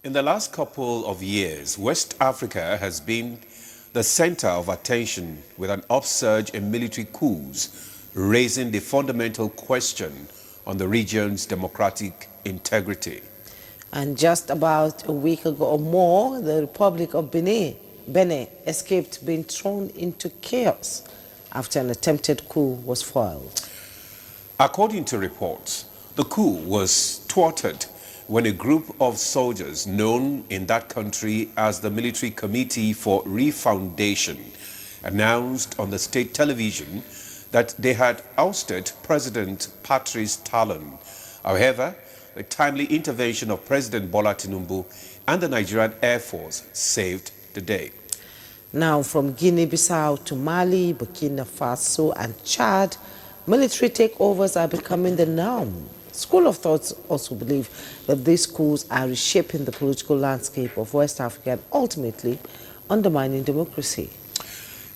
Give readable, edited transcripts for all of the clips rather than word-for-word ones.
In the last couple of years, West Africa has been the center of attention with an upsurge in military coups, raising the fundamental question on the region's democratic integrity. And just about a week ago or more, the Republic of Benin escaped being thrown into chaos after an attempted coup was foiled. According to reports, the coup was thwarted when a group of soldiers known in that country as the Military Committee for Refoundation announced on the state television that they had ousted President Patrice Talon. However, the timely intervention of President Bola Tinubu and the Nigerian Air Force saved the day. Now, from Guinea-Bissau to Mali, Burkina Faso and Chad, military takeovers are becoming the norm. School of thought also believe that these coups are reshaping the political landscape of West Africa and ultimately undermining democracy.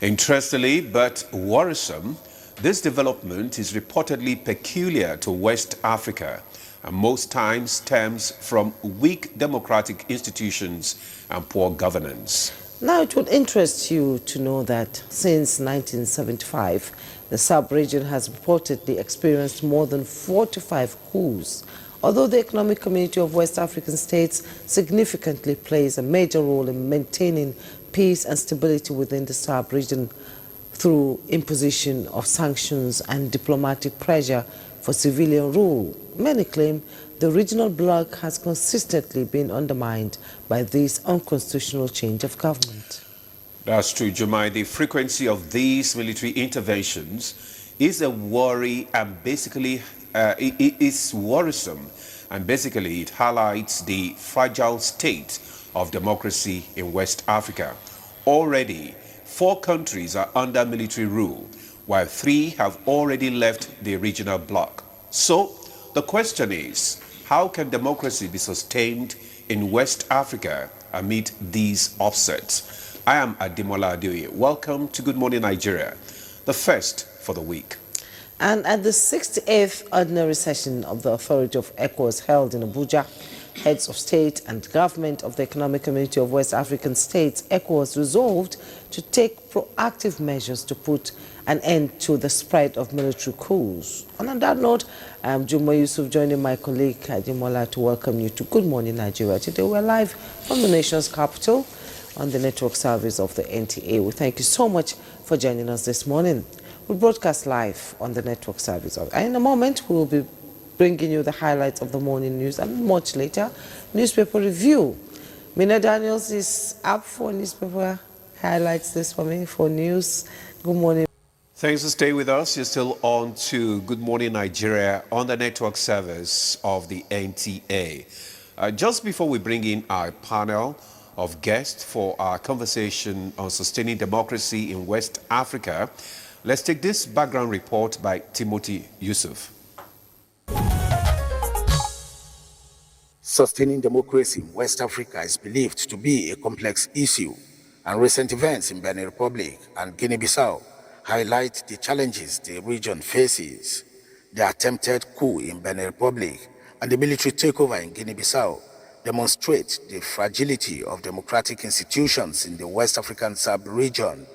Interestingly, but worrisome, this development is reportedly peculiar to West Africa and most times stems from weak democratic institutions and poor governance. Now, it would interest you to know that since 1975, the sub-region has reportedly experienced more than 45 coups, although the Economic Community of West African States significantly plays a major role in maintaining peace and stability within the sub-region through imposition of sanctions and diplomatic pressure for civilian rule. Many claim the regional bloc has consistently been undermined by this unconstitutional change of government. That's true, Jumai. The frequency of these military interventions is a worry and basically it is worrisome, and basically it highlights the fragile state of democracy in West Africa. Already, 4 countries are under military rule, while 3 have already left the regional bloc. So, the question is, how can democracy be sustained in West Africa amid these offsets? I am Ademola Adeoye. Welcome to Good Morning Nigeria, the first for the week. And at the 68th Ordinary Session of the Authority of ECOWAS held in Abuja, heads of state and government of the Economic Community of West African States, ECOWAS, resolved to take proactive measures to put an end to the spread of military coups. And on that note, I'm Juma Yusuf joining my colleague Ademola to welcome you to Good Morning Nigeria. Today we're live from the nation's capital on the network service of the NTA. We thank you so much for joining us this morning. We broadcast live on the network service. And in a moment, we will be bringing you the highlights of the morning news, and much later, newspaper review. Mina Daniels is up for newspaper highlights this for me for news. Good morning. Thanks for staying with us. You're still on to Good Morning Nigeria on the network service of the NTA. Just before we bring in our panel of guests for our conversation on sustaining democracy in West Africa, let's take this background report by Timothy Yusuf. Sustaining democracy in West Africa is believed to be a complex issue, and recent events in Benin Republic and Guinea-Bissau highlight the challenges the region faces. The attempted coup in Benin Republic and the military takeover in Guinea-Bissau demonstrate the fragility of democratic institutions in the West African sub-region.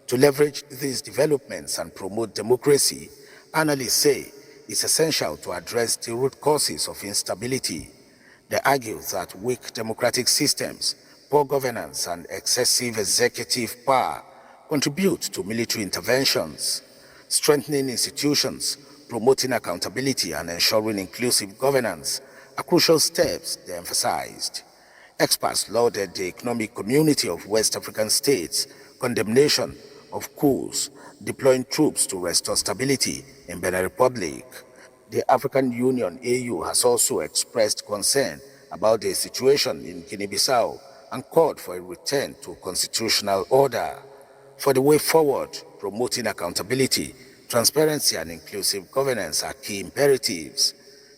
To leverage these developments and promote democracy, analysts say it's essential to address the root causes of instability. They argue that weak democratic systems, poor governance, and excessive executive power contribute to military interventions. Strengthening institutions, promoting accountability, and ensuring inclusive governance are crucial steps, they emphasized. Experts lauded the Economic Community of West African States' condemnation of coups, deploying troops to restore stability in Benin Republic. The African Union AU has also expressed concern about the situation in Guinea-Bissau and called for a return to constitutional order. For the way forward, promoting accountability, transparency, and inclusive governance are key imperatives.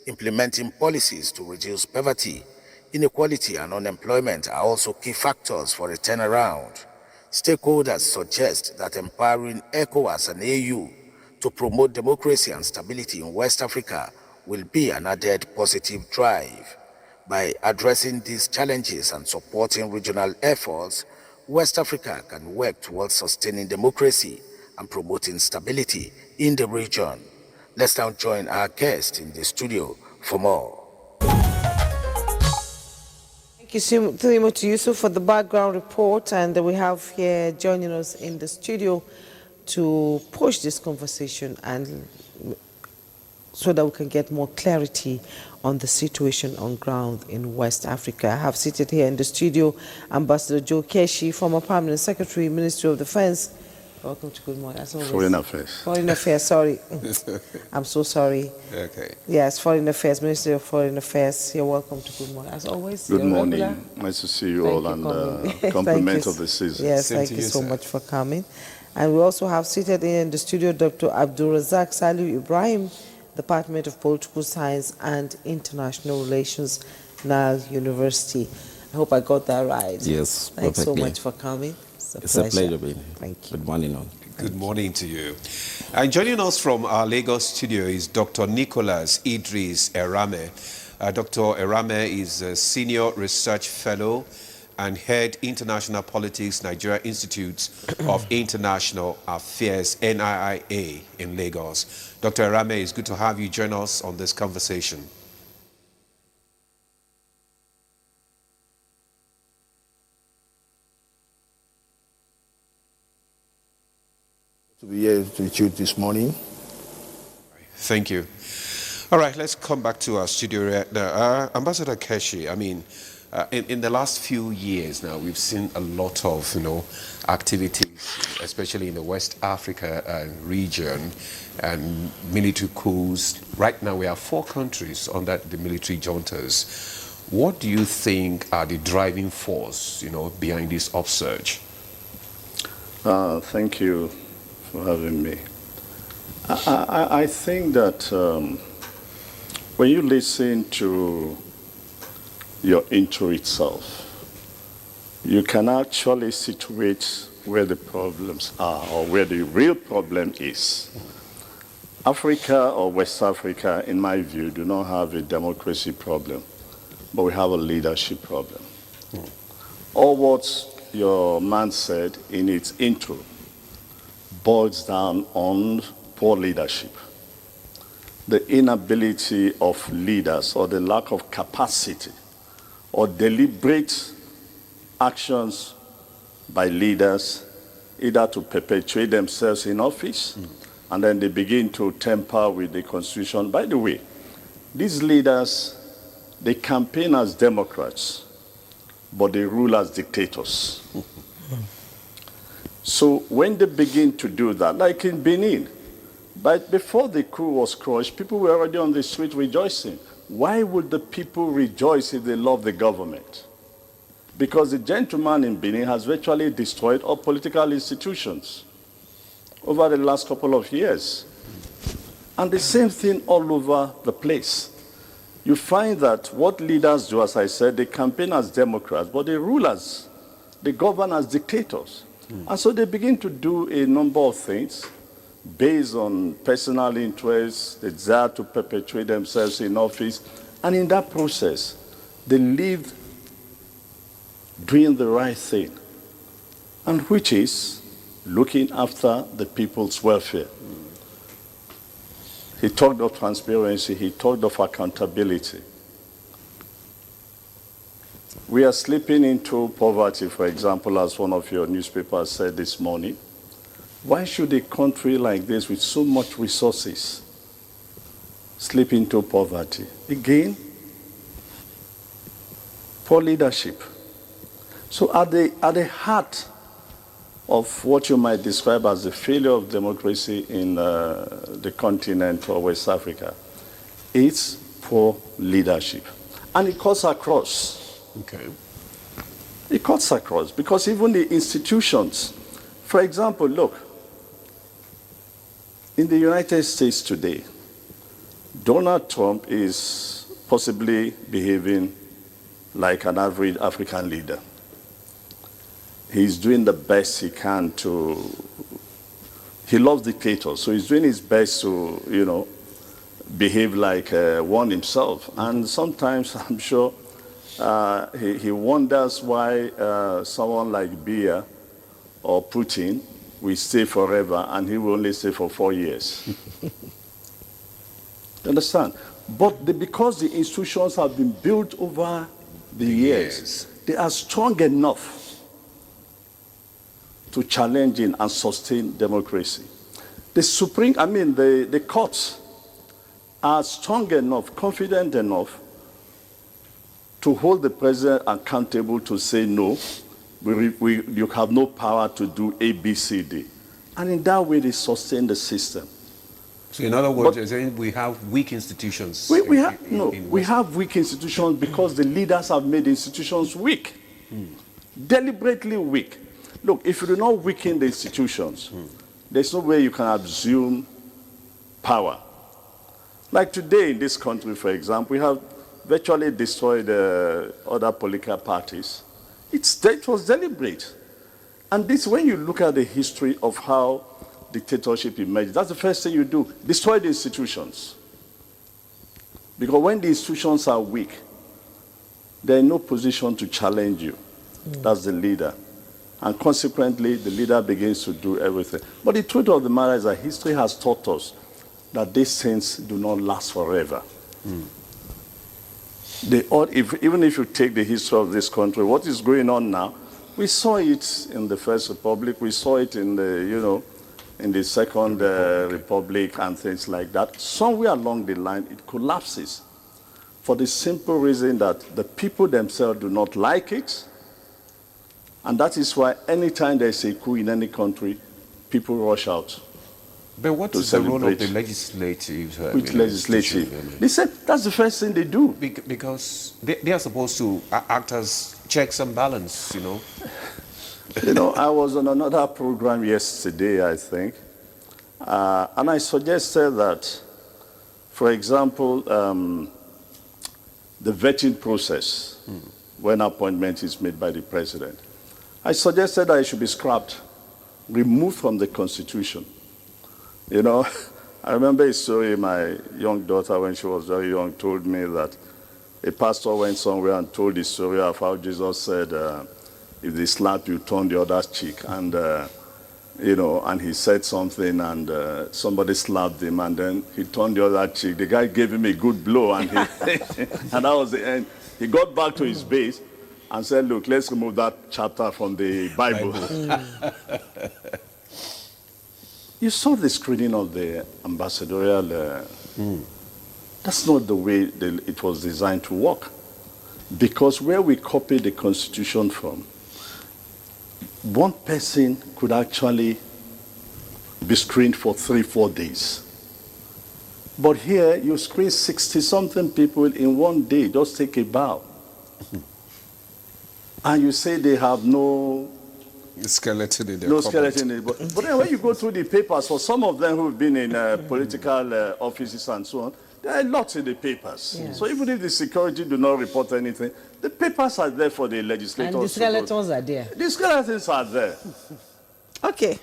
Implementing policies to reduce poverty, inequality, and unemployment are also key factors for a turnaround. Stakeholders suggest that empowering ECOWAS and AU to promote democracy and stability in West Africa will be an added positive drive. By addressing these challenges and supporting regional efforts, West Africa can work towards sustaining democracy and promoting stability in the region. Let's now join our guest in the studio for more. Thank you, Timothy Yusuf, for the background report. And we have here joining us in the studio to push this conversation and so that we can get more clarity on the situation on ground in West Africa. I have seated here in the studio Ambassador Joe Keshi, former Permanent Secretary, Ministry of Defense. Welcome to Good Morning. As always. Foreign Affairs. Foreign Affairs, sorry. I'm so sorry. Okay. Yes, Foreign Affairs, Ministry of Foreign Affairs. You're welcome to Good Morning. As always. Good morning. Regular. Nice to see you Thank all you and compliment of the season. Yes, Same thank to you you, so sir. much for coming. And we also have seated in the studio Dr. Abdulrazak Saliu Ibrahim, Department of Political Science and International Relations, Nile University. I hope I got that right. Yes, Thanks so perfectly. much for coming. It's a pleasure being here. Thank you. Good morning, all. Good morning to you. And joining us from our Lagos studio is Dr. Nicholas Idris Erame. Dr. Erame is a Senior Research Fellow and Head International Politics Nigeria Institute of International Affairs, NIIA, in Lagos. Dr. Erame, it's good to have you join us on this conversation. To be here with you this morning. Thank you. All right, let's come back to our studio. Ambassador Keshi, I mean, in the last few years now, we've seen a lot of, activities, especially in the West Africa region and military coups. Right now, we have 4 countries under the military juntas. What do you think are the driving force, behind this upsurge? Thank you for having me. I think that when you listen to your intro itself, you can actually situate where the problems are or where the real problem is. Africa or West Africa, in my view, do not have a democracy problem, but we have a leadership problem. All what your man said in its intro boils down on poor leadership. The inability of leaders or the lack of capacity or deliberate actions by leaders either to perpetuate themselves in office and then they begin to tamper with the constitution. By the way, these leaders, they campaign as democrats, but they rule as dictators. So when they begin to do that, like in Benin, but before the coup was crushed, people were already on the street rejoicing. Why would the people rejoice if they love the government? Because the gentleman in Benin has virtually destroyed all political institutions over the last couple of years. And the same thing all over the place. You find that what leaders do, as I said, they campaign as democrats, but they rule as, they govern as dictators. And so they begin to do a number of things based on personal interests, the desire to perpetuate themselves in office. And in that process, they live doing the right thing, and which is looking after the people's welfare. He talked of transparency, he talked of accountability. We are slipping into poverty, for example, as one of your newspapers said this morning. Why should a country like this with so much resources slip into poverty? Again, poor leadership. So at the heart of what you might describe as the failure of democracy in the continent or West Africa, it's poor leadership. And it cuts across. Okay. It cuts across because even the institutions, for example, look, in the United States today, Donald Trump is possibly behaving like an average African leader. He's doing the best he can he loves dictators, so he's doing his best to, behave like one himself. And sometimes I'm sure He wonders why someone like Biya or Putin will stay forever and he will only stay for 4 years. You understand? But because the institutions have been built over the years, they are strong enough to challenge and sustain democracy. The courts are strong enough, confident enough to hold the president accountable to say, no, you have no power to do A, B, C, D. And in that way, they sustain the system. So in other words, you're saying we have weak institutions. We have weak institutions because the leaders have made institutions weak, deliberately weak. Look, if you do not weaken the institutions, there's no way you can assume power. Like today in this country, for example, we have virtually destroyed other political parties. It was deliberate. And this, when you look at the history of how dictatorship emerged, that's the first thing you do, destroy the institutions. Because when the institutions are weak, they're in no position to challenge you. That's the leader. And consequently, the leader begins to do everything. But the truth of the matter is that history has taught us that these things do not last forever. Even if you take the history of this country, what is going on now, we saw it in the First Republic, we saw it in the Second Republic and things like that. Somewhere along the line, it collapses for the simple reason that the people themselves do not like it. And that is why anytime there's a coup in any country, people rush out. But what is the role of the legislative? Which legislative? They said that's the first thing they do. Because they are supposed to act as checks and balance, you know. I was on another program yesterday, I think, and I suggested that, for example, the vetting process, when appointment is made by the president, I suggested that it should be scrapped, removed from the Constitution. I remember a story my young daughter, when she was very young, told me that a pastor went somewhere and told the story of how Jesus said, if they slap you, turn the other cheek. And, and he said something and somebody slapped him and then he turned the other cheek. The guy gave him a good blow and, and that was the end. He got back to his base and said, look, let's remove that chapter from the Bible. You saw the screening of the ambassadorial. That's not the way it was designed to work. Because where we copied the Constitution from, one person could actually be screened for 3-4 days. But here, you screen 60-something people in one day. Just take a bow. And you say they have no skeleton in their no skeleton in it. But then when you go through the papers, for some of them who've been in political offices and so on, there are lots in the papers. Yes. So even if the security do not report anything, the papers are there for the legislators. And the skeletons are there. The skeletons are there. Okay.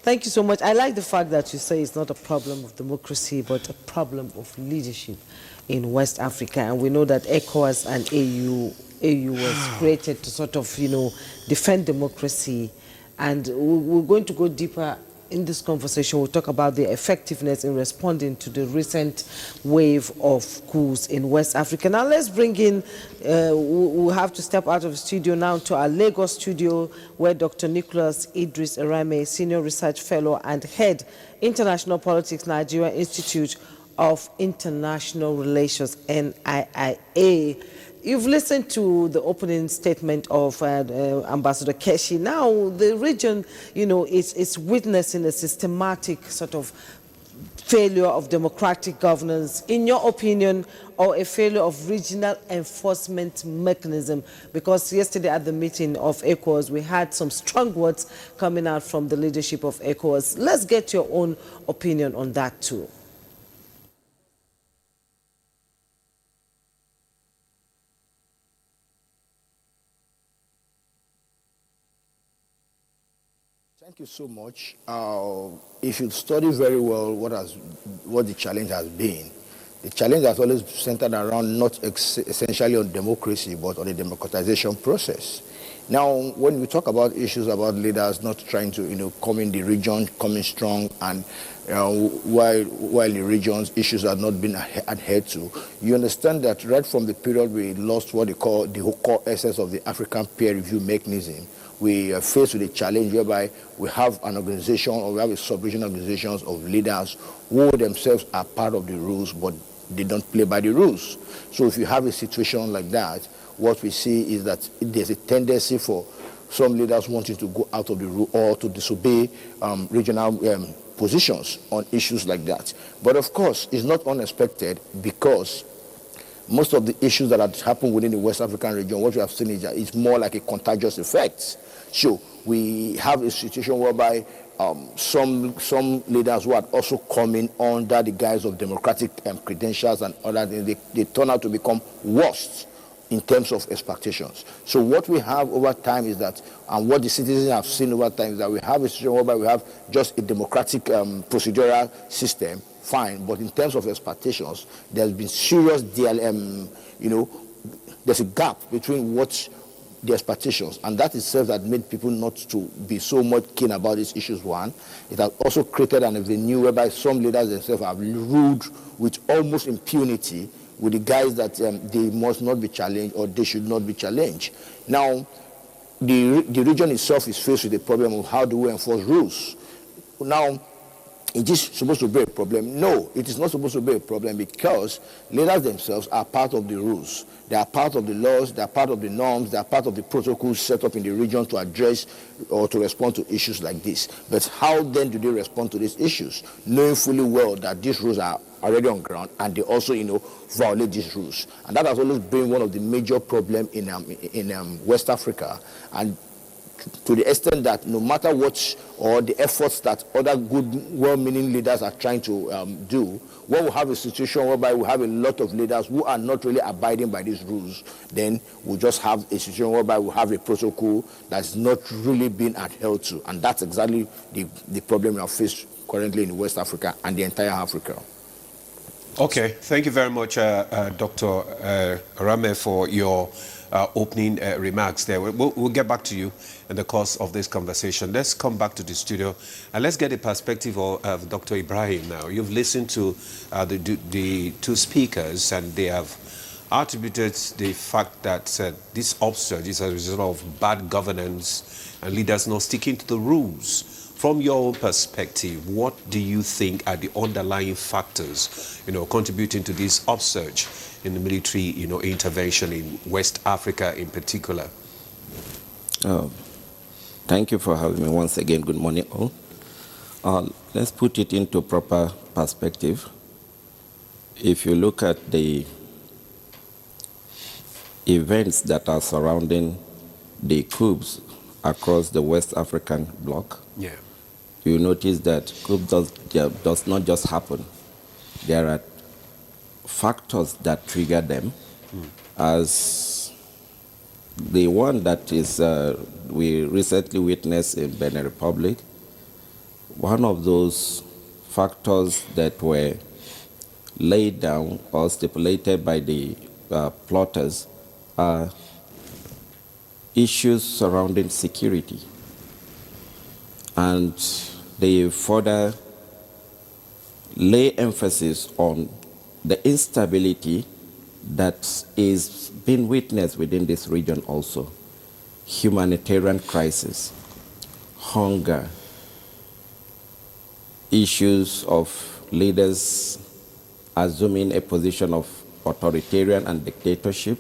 Thank you so much. I like the fact that you say it's not a problem of democracy, but a problem of leadership in West Africa. And we know that ECOWAS and AU was created to sort of, defend democracy. And we're going to go deeper in this conversation. We'll talk about the effectiveness in responding to the recent wave of coups in West Africa. Now let's bring in, we'll have to step out of the studio now to our Lagos studio, where Dr. Nicholas Idris Arame, Senior Research Fellow and Head, International Politics, Nigeria Institute of International Relations, NIIA. You've listened to the opening statement of Ambassador Keshi. Now the region, is witnessing a systematic sort of failure of democratic governance, in your opinion, or a failure of regional enforcement mechanism? Because yesterday at the meeting of ECOWAS, we had some strong words coming out from the leadership of ECOWAS. Let's get your own opinion on that too. Thank you so much. If you study very well what the challenge has been, The challenge has always centered around not essentially on democracy, but on the democratization process. Now, when we talk about issues about leaders not trying to, come in the region, coming strong, and while the region's issues have not been adhered to, you understand that right from the period we lost what they call the core essence of the African peer review mechanism, we are faced with a challenge whereby we have an organization, or we have a sub-regional organizations of leaders who themselves are part of the rules, but they don't play by the rules. So if you have a situation like that, what we see is that there's a tendency for some leaders wanting to go out of the rule or to disobey regional positions on issues like that. But of course, it's not unexpected, because most of the issues that have happened within the West African region, what we have seen is that it's more like a contagious effect. So we have a situation whereby some leaders who are also coming under the guise of democratic credentials and other things, they turn out to become worse in terms of expectations. So what we have over time is that, and what the citizens have seen over time is that we have a situation whereby we have just a democratic procedural system, fine, but in terms of expectations, there's been serious there's a gap between what the expectations, and that itself that made people not to be so much keen about these issues. One, it has also created an avenue whereby some leaders themselves have ruled with almost impunity, with the guys that they must not be challenged, or they should not be challenged. Now, the region itself is faced with the problem of how do we enforce rules. Now, is this supposed to be a problem? No, it is not supposed to be a problem, because leaders themselves are part of the rules. They are part of the laws, they are part of the norms, they are part of the protocols set up in the region to address or to respond to issues like this. But how then do they respond to these issues, knowing fully well that these rules are already on ground and they also, violate these rules? And that has always been one of the major problems in West Africa. And to the extent that no matter what, or the efforts that other good, well-meaning leaders are trying to do, when we have a situation whereby we have a lot of leaders who are not really abiding by these rules, then we just have a situation whereby we have a protocol that's not really being adhered to. And that's exactly the problem we are faced currently in West Africa and the entire Africa. Okay, thank you very much, Dr. Rame, for your opening remarks there. We'll get back to you in the course of this conversation. Let's come back to the studio and let's get the perspective of Dr. Ibrahim now. You've listened to the two speakers, and they have attributed the fact that this upsurge is a result of bad governance and leaders not sticking to the rules. From your own perspective, what do you think are the underlying factors, contributing to this upsurge in the military, intervention in West Africa in particular? Thank you for having me once again. Good morning, all. Let's put it into proper perspective. If you look at the events that are surrounding the coups across the West African bloc, yeah, you notice that coup does not just happen. There are factors that trigger them, as the one that is we recently witnessed in Benin Republic. One of those factors that were laid down or stipulated by the plotters are issues surrounding security. And they further lay emphasis on the instability that is being witnessed within this region also. Humanitarian crisis, hunger, issues of leaders assuming a position of authoritarian and dictatorship.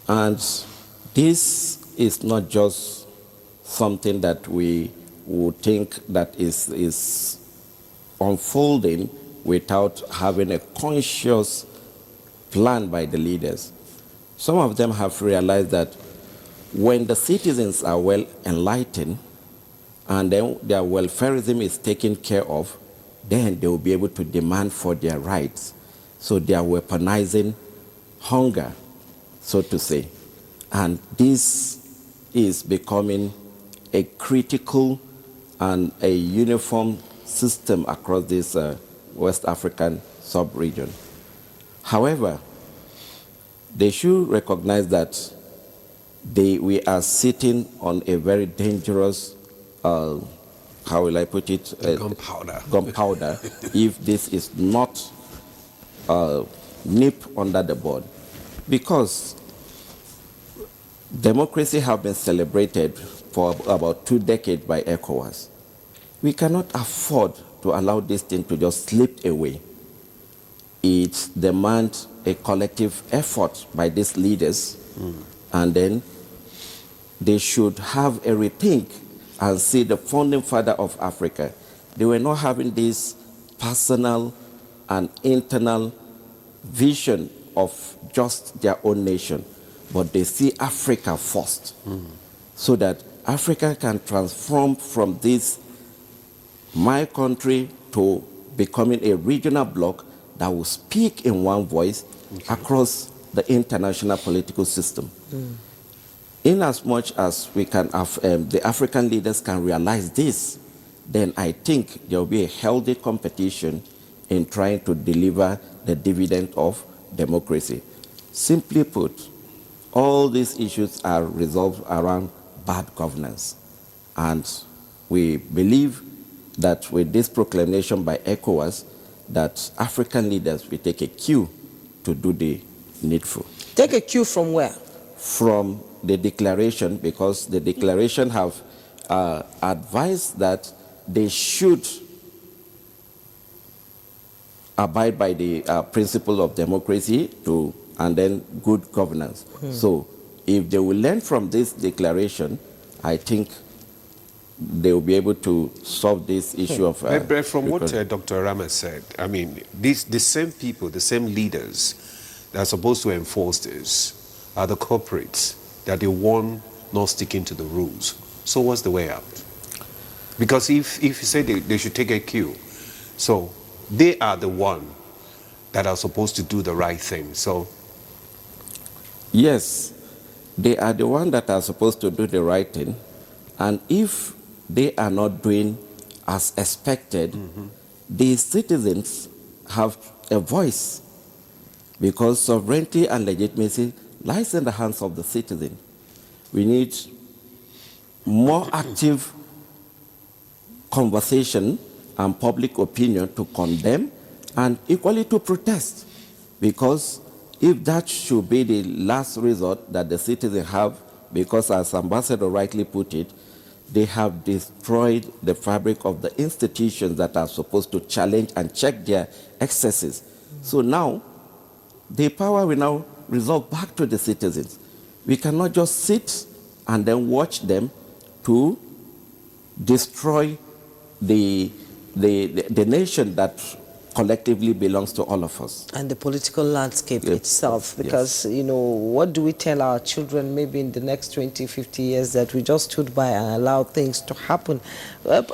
And this is not just something that we would think that is unfolding without having a conscious plan by the leaders. Some of them have realized that when the citizens are well enlightened and then their welfareism is taken care of, then they will be able to demand for their rights. So they are weaponizing hunger, so to say. And this is becoming a critical and a uniform system across this West African sub-region. However, they should recognize that we are sitting on a very dangerous, how will I put it? Gunpowder, if this is not nipped under the bud. Because democracy has been celebrated for about 2 decades by ECOWAS. We cannot afford to allow this thing to just slip away. It demands a collective effort by these leaders, and then they should have a rethink and see the founding father of Africa. They were not having this personal and internal vision of just their own nation, but they see Africa first, so that Africa can transform from this my country to becoming a regional bloc that will speak in one voice across the international political system. In as much as we can, the African leaders can realize this, then I think there will be a healthy competition in trying to deliver the dividend of democracy. Simply put, all these issues are resolved around bad governance. And we believe that with this proclamation by ECOWAS, that African leaders will take a cue to do the needful. Take a cue from where? From the declaration, because the declaration have advised that they should abide by the principle of democracy and then good governance. So if they will learn from this declaration, I think they will be able to solve this issue of... But from what Dr. Rama said, I mean, the same people, the same leaders that are supposed to enforce this are the corporates that they want not sticking to the rules. So what's the way out? Because if you say they should take a cue, so they are the one that are supposed to do the right thing. So yes, they are the one that are supposed to do the right thing, and if they are not doing as expected, the citizens have a voice, because sovereignty and legitimacy lies in the hands of the citizen. We need more active conversation and public opinion to condemn and equally to protest, because if that should be the last resort that the citizens have, because as Ambassador rightly put it, they have destroyed the fabric of the institutions that are supposed to challenge and check their excesses. So now, the power will now result back to the citizens. We cannot just sit and then watch them to destroy the nation that collectively belongs to all of us. And the political landscape itself, because, you know, what do we tell our children maybe in the next 20, 50 years that we just stood by and allowed things to happen?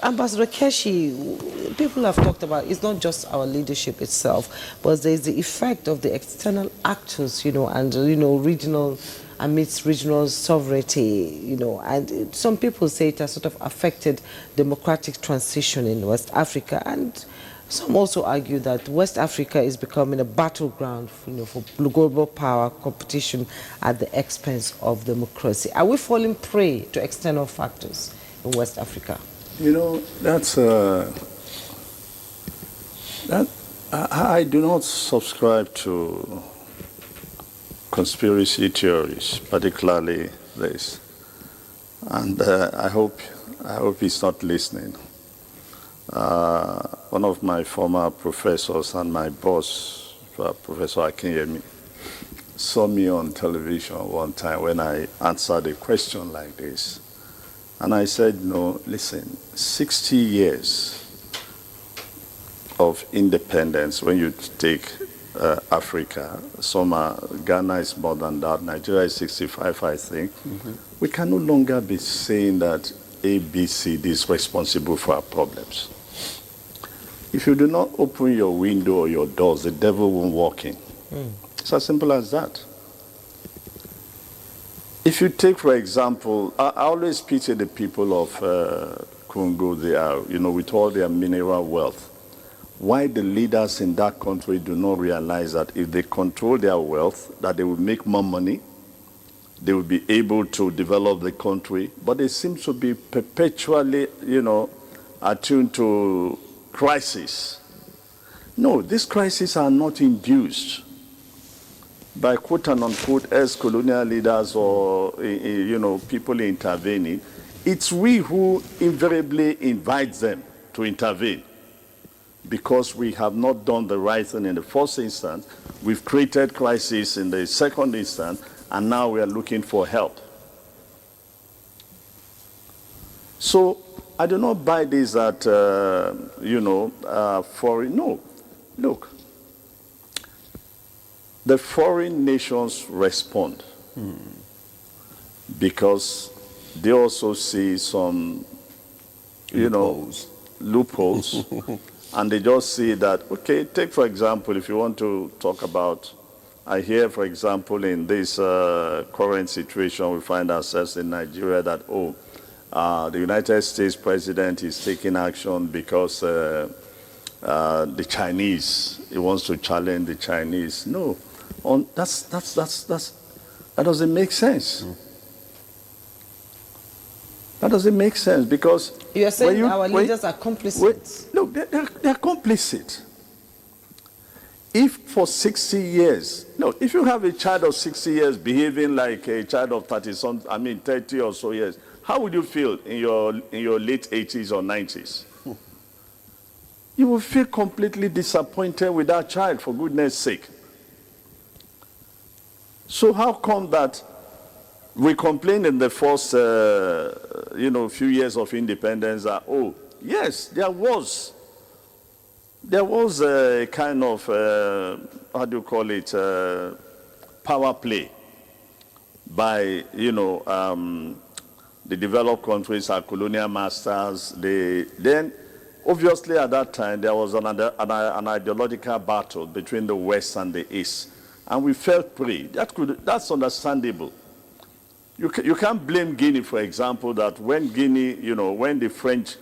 Ambassador Keshi, people have talked about, it's not just our leadership itself, but there's the effect of the external actors, you know, and, you know, amidst regional sovereignty, you know, and some people say it has sort of affected democratic transition in West Africa, and some also argue that West Africa is becoming a battleground, you know, for global power competition at the expense of democracy. Are we falling prey to external factors in West Africa? You know, I do not subscribe to conspiracy theories, particularly this. And I hope he's not listening. One of my former professors and my boss, Professor Akinyemi, saw me on television one time when I answered a question like this. And I said, no, listen, 60 years of independence, when you take Africa, Ghana is more than that, Nigeria is 65, I think. We can no longer be saying that ABCD is responsible for our problems. If you do not open your window or your doors, the devil won't walk in. It's as simple as that. If you take, for example, I always pity the people of Congo. They are, you know, with all their mineral wealth. why the leaders in that country do not realize that if they control their wealth, that they will make more money, they will be able to develop the country, but they seem to be perpetually, attuned to crisis. No, these crises are not induced by quote-unquote ex-colonial leaders or, people intervening. It's we who invariably invite them to intervene because we have not done the right thing in the first instance. We've created crisis in the second instance, and now we are looking for help. So I do not buy this that, foreign. No, look, the foreign nations respond because they also see some, loopholes. And they just see that, okay, take for example, if you want to talk about, I hear, for example, in this current situation we find ourselves in Nigeria that, the United States president is taking action because the Chinese, he wants to challenge the Chinese. No, that doesn't make sense. That doesn't make sense because you are saying our leaders are complicit. Look, they're complicit. If for 60 years, no, if you have a child of 60 years behaving like a child of 30 or so years, how would you feel in your late 80s or 90s? You will feel completely disappointed with that child, for goodness sake. So how come that we complained in the first, few years of independence that, yes, there was a kind of, power play by, the developed countries, our colonial masters. Then, obviously, at that time, there was an ideological battle between the West and the East. And we felt free. That's understandable. You can't blame Guinea, for example, that when Guinea, when the French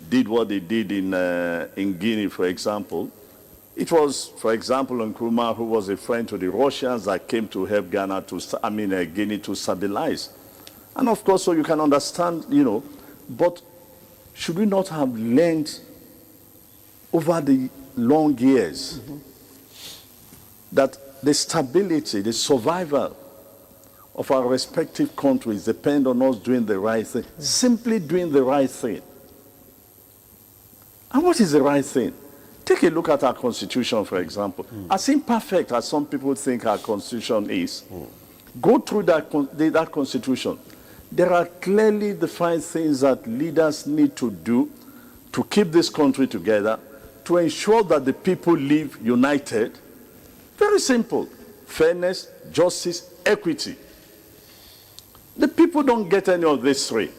did what they did in Guinea, for example, it was, for example, Nkrumah, who was a friend to the Russians, that came to help Guinea to stabilize. And of course, so you can understand, but should we not have learned over the long years that the stability, the survival of our respective countries depend on us doing the right thing, simply doing the right thing? And what is the right thing? Take a look at our Constitution, for example. As imperfect as some people think our Constitution is, go through that Constitution. There are clearly defined things that leaders need to do to keep this country together, to ensure that the people live united. Very simple. Fairness, justice, equity. The people don't get any of these three.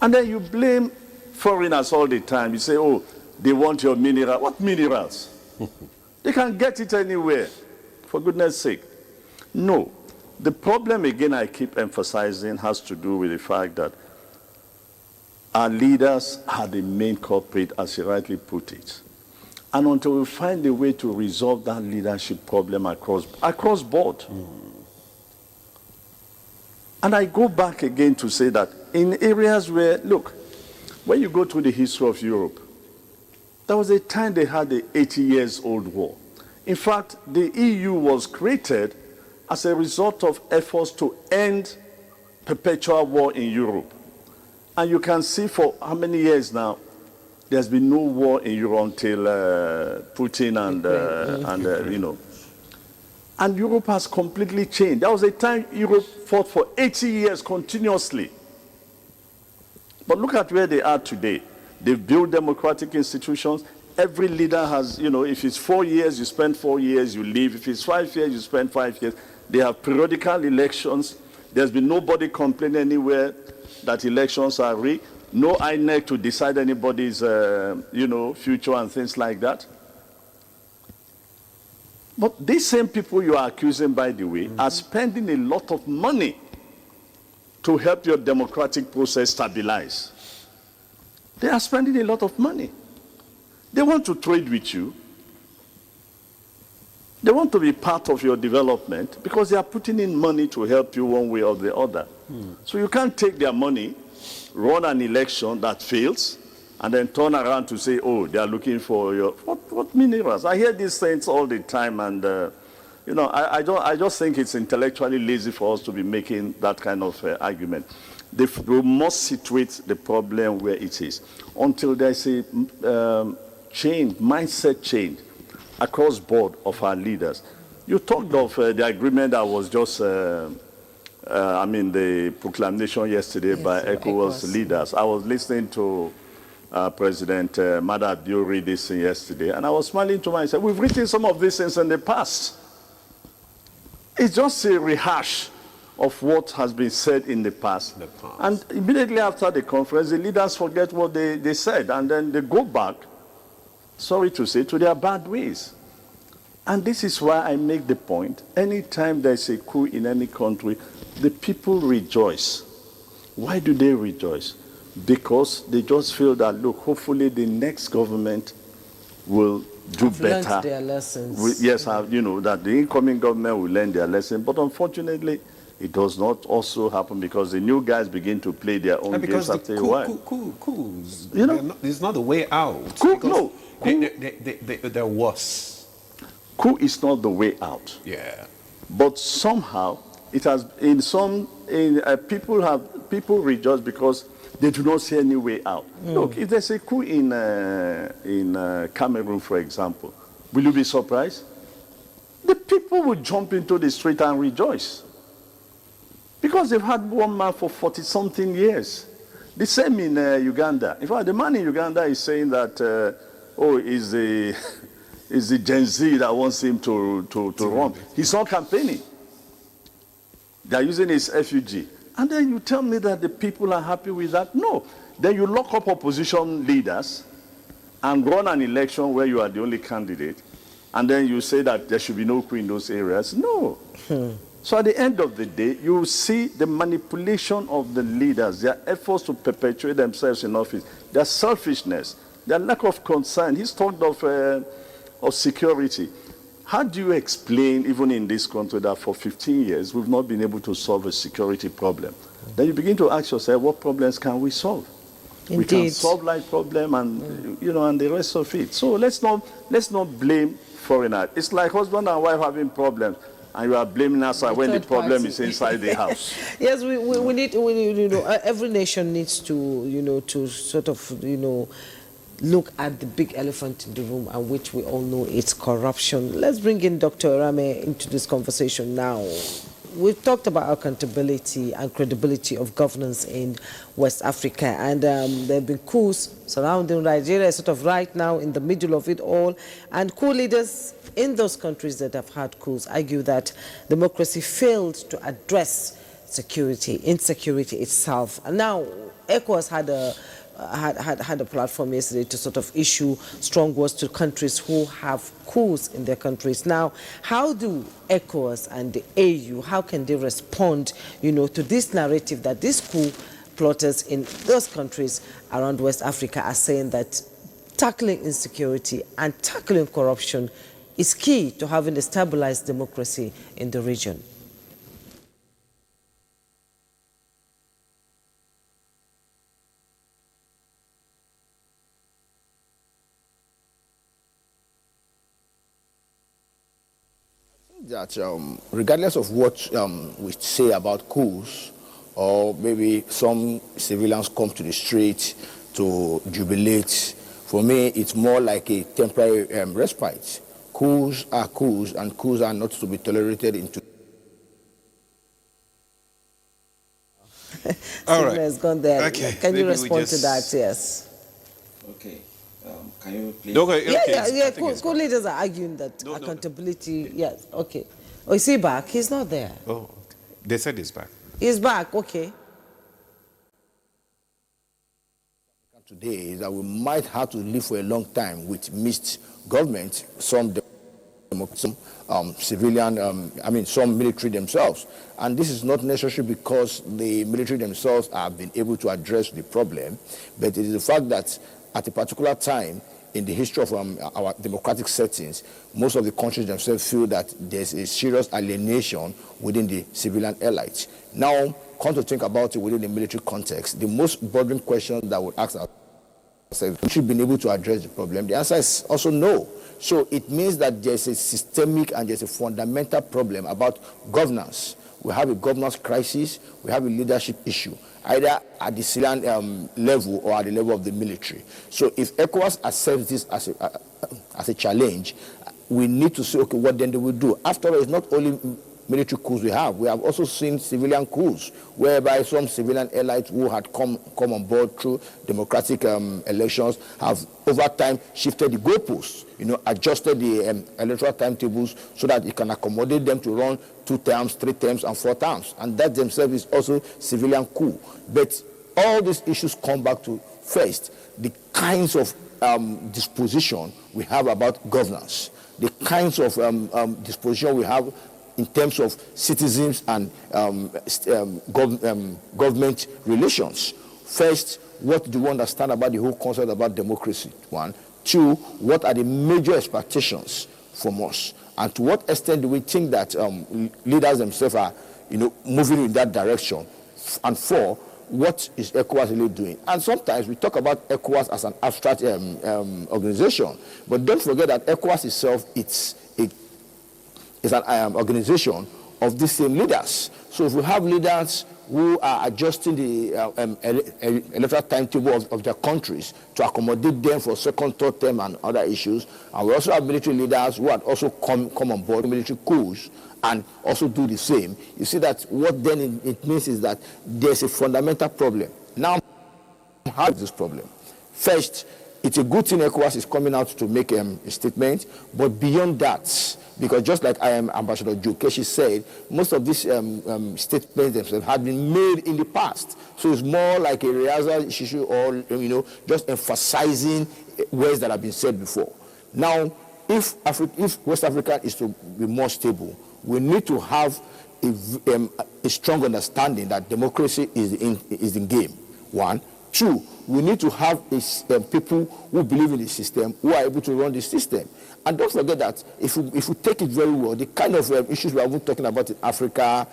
And then you blame foreigners all the time. You say, they want your mineral. What minerals? They can get it anywhere, for goodness sake. No. The problem, again, I keep emphasizing, has to do with the fact that our leaders are the main culprit, as you rightly put it. And until we find a way to resolve that leadership problem across board. And I go back again to say that in areas where, look, when you go through the history of Europe, there was a time they had the 80-years-old war. In fact, the EU was created as a result of efforts to end perpetual war in Europe. And you can see for how many years now, there's been no war in Europe until Putin and Europe has completely changed. There was a time Europe fought for 80 years continuously. But look at where they are today. They've built democratic institutions. Every leader has, if it's 4 years, you spend 4 years, you leave. If it's 5 years, you spend 5 years. They have periodical elections. There's been nobody complaining anywhere that elections are rigged. No INEC to decide anybody's, future and things like that. But these same people you are accusing, by the way, are spending a lot of money to help your democratic process stabilize. They are spending a lot of money. They want to trade with you. They want to be part of your development because they are putting in money to help you one way or the other. So you can't take their money, run an election that fails, and then turn around to say, oh, they are looking for your... What minerals? I hear these things all the time, and you know, I just think it's intellectually lazy for us to be making that kind of argument. We must situate the problem where it is until there's a change, mindset change across board of our leaders. You talked of the agreement that was just, the proclamation yesterday by ECOWAS leaders. I was listening to President Mada Abiyo read this thing yesterday, and I was smiling to myself. We've written some of these things in the past. It's just a rehash of what has been said in the past. And immediately after the conference, the leaders forget what they said, and then they go back, sorry to say, to their bad ways. And this is why I make the point, anytime there's a coup in any country, the people rejoice. Why do they rejoice? Because they just feel that, look, hopefully the next government will do better. Learned their lessons. That the incoming government will learn their lesson. But unfortunately, it does not also happen because the new guys begin to play their own games after a while. Coups, it's not the way out. There was. Coup is not the way out. Yeah. But somehow it has people rejoice because they do not see any way out. Look, if there's a coup in Cameroon, for example, will you be surprised? The people will jump into the street and rejoice because they've had one man for 40-something years. The same in Uganda. In fact, the man in Uganda is saying that, is the Gen Z that wants him to run. He's not campaigning. They're using his effigy. And then you tell me that the people are happy with that? No. Then you lock up opposition leaders and run an election where you are the only candidate. And then you say that there should be no coup in those areas. No. So at the end of the day, you see the manipulation of the leaders, their efforts to perpetuate themselves in office, their selfishness, their lack of concern. He's talked of security. How do you explain, even in this country, that for 15 years we've not been able to solve a security problem? Then you begin to ask yourself, what problems can we solve? Indeed. We can solve life problem and and the rest of it. So let's not blame foreigners. It's like husband and wife having problems, and you are blaming us when the problem is inside the house. Yes, we need every nation needs to to sort of look at the big elephant in the room, and which we all know it's corruption. Let's bring in Dr. Rame into this conversation now. We've talked about accountability and credibility of governance in West Africa, and there have been coups surrounding Nigeria, sort of right now in the middle of it all, and coup leaders in those countries that have had coups argue that democracy failed to address insecurity itself. And now ECOWAS had a platform yesterday to sort of issue strong words to countries who have coups in their countries. Now, how do ECOWAS and the AU, how can they respond, to this narrative that these coup plotters in those countries around West Africa are saying that tackling insecurity and tackling corruption is key to having a stabilized democracy in the region? That regardless of what we say about coups, or maybe some civilians come to the street to jubilate, for me it's more like a temporary respite. Coups are coups, and coups are not to be tolerated into. All right. Has gone there. Okay. Can you respond to that? Yes. Okay. Can you please? Yeah. Coup leaders are arguing that accountability. Yes. Okay. Oh, is he back? He's not there. Oh, they said he's back. He's back. Okay. Today is that we might have to live for a long time with mixed government, some civilian, some military themselves. And this is not necessarily because the military themselves have been able to address the problem, but it is the fact that at a particular time, in the history of our democratic settings, most of the countries themselves feel that there's a serious alienation within the civilian elite. Now, come to think about it within the military context, the most bothering question that would ask ourselves, have we been able to address the problem? The answer is also no. So it means that there's a systemic and there's a fundamental problem about governance. We have a governance crisis, we have a leadership issue, either at the civilian level or at the level of the military. So if ECOWAS accepts this as a challenge, we need to say, okay, what then do we do? After all, it's not only military coups we have also seen civilian coups, whereby some civilian elites who had come on board through democratic elections have over time shifted the goalposts, adjusted the electoral timetables so that it can accommodate them to run 2 terms, 3 terms, and 4 terms. And that themselves is also civilian coup. But all these issues come back to, first, the kinds of disposition we have about governance, the kinds of disposition we have in terms of citizens and government relations. First, what do you understand about the whole concept about democracy? 1. 2, what are the major expectations from us? And to what extent do we think that leaders themselves are, moving in that direction? And 4, what is ECOWAS really doing? And sometimes we talk about ECOWAS as an abstract organization, but don't forget that ECOWAS itself, it's an organization of these same leaders. So if we have leaders who are adjusting the electoral timetable of their countries to accommodate them for second, third term and other issues, and we also have military leaders who had also come on board military coups and also do the same, you see that what then it means is that there's a fundamental problem. Now, how is this problem? First, it's a good thing ECOWAS is coming out to make a statement, but beyond that, because just like Ambassador Jokeshi said, most of these statements themselves have been made in the past. So it's more like a rehearsal issue or, just emphasizing words that have been said before. Now, if West Africa is to be more stable, we need to have a strong understanding that democracy is in game, 1. 2, we need to have people who believe in the system, who are able to run the system. And don't forget that if we take it very well, the kind of issues we are even talking about in Africa,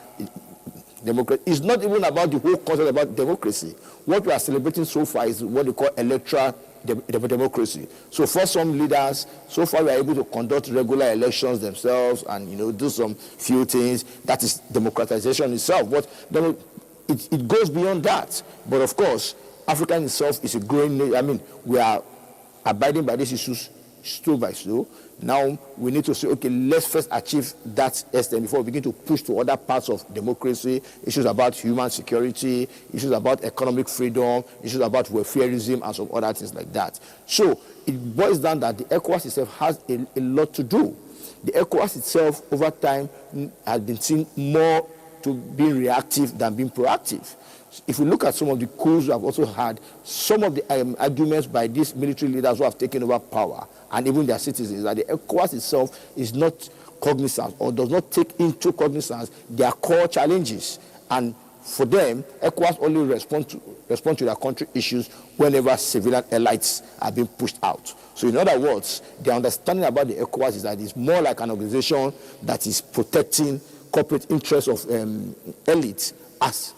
democracy, is not even about the whole concept about democracy. What we are celebrating so far is what they call electoral democracy. So for some leaders, so far we are able to conduct regular elections themselves and do some few things. That is democratization itself. But it goes beyond that. But of course, Africa itself is a growing nation. We are abiding by these issues slow by slow. Now we need to say, okay, let's first achieve that extent before we begin to push to other parts of democracy, issues about human security, issues about economic freedom, issues about welfareism, and some other things like that. So it boils down that the ECOWAS itself has a lot to do. The ECOWAS itself, over time, has been seen more to being reactive than being proactive. If we look at some of the coups we have also had, some of the arguments by these military leaders who have taken over power, and even their citizens, that the ECOWAS itself is not cognizant or does not take into cognizance their core challenges. And for them, ECOWAS only respond to their country issues whenever civilian elites are being pushed out. So in other words, the understanding about the ECOWAS is that it's more like an organization that is protecting corporate interests of elites as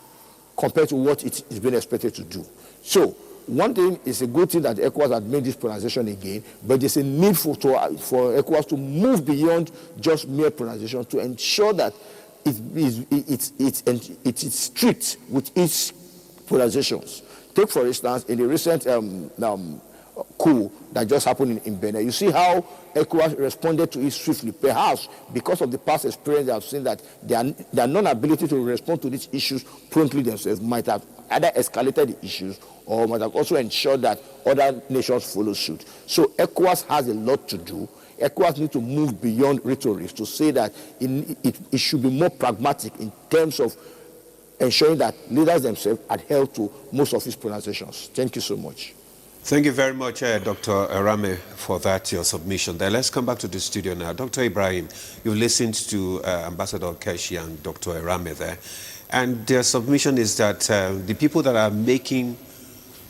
compared to what it is being expected to do. So one thing is a good thing that ECOWAS has made this pronunciation again, but there's a need for ECOWAS to move beyond just mere pronunciation to ensure that it is strict with its pronunciations. Take, for instance, in the recent coup that just happened in Benin, you see how ECOWAS responded to it swiftly. Perhaps because of the past experience, they have seen that their non-ability to respond to these issues promptly themselves might have either escalated the issues or might have also ensured that other nations follow suit. So ECOWAS has a lot to do. ECOWAS needs to move beyond rhetoric to say that it should be more pragmatic in terms of ensuring that leaders themselves adhere to most of its pronunciations. Thank you so much. Thank you very much, Dr. Arame, for that, your submission there. Let's come back to the studio now. Dr. Ibrahim, you listened to Ambassador Keshi and Dr. Arame there. And their submission is that the people that are making,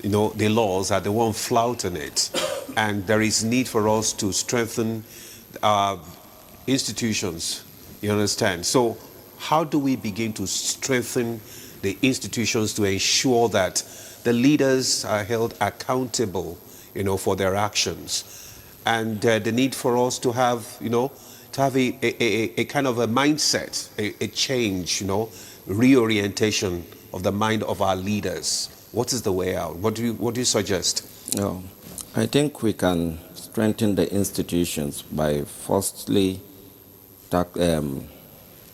the laws are the ones flouting it. and there is need for us to strengthen our institutions. You understand? So how do we begin to strengthen the institutions to ensure that the leaders are held accountable, for their actions? And the need for us to have, to have a kind of a mindset, a change, reorientation of the mind of our leaders. What is the way out? What do you suggest? No, I think we can strengthen the institutions by firstly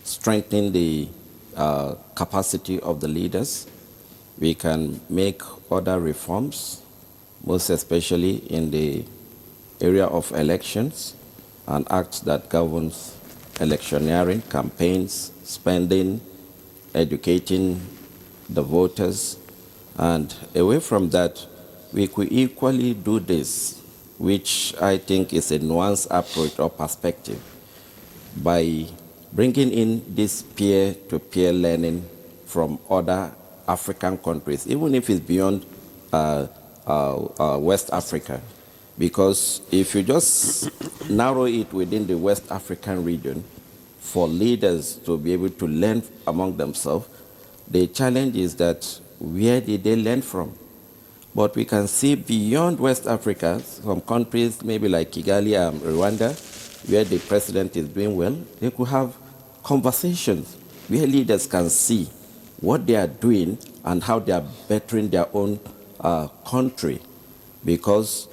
strengthening the capacity of the leaders. We can make other reforms, most especially in the area of elections, and acts that governs electioneering, campaigns, spending, educating the voters. And away from that, we could equally do this, which I think is a nuanced approach or perspective, by bringing in this peer-to-peer learning from other African countries, even if it's beyond West Africa. Because if you just narrow it within the West African region, for leaders to be able to learn among themselves, the challenge is that where did they learn from? But we can see beyond West Africa, some countries, maybe like Kigali and Rwanda, where the president is doing well, they could have conversations where leaders can see what they are doing and how they are bettering their own country. Because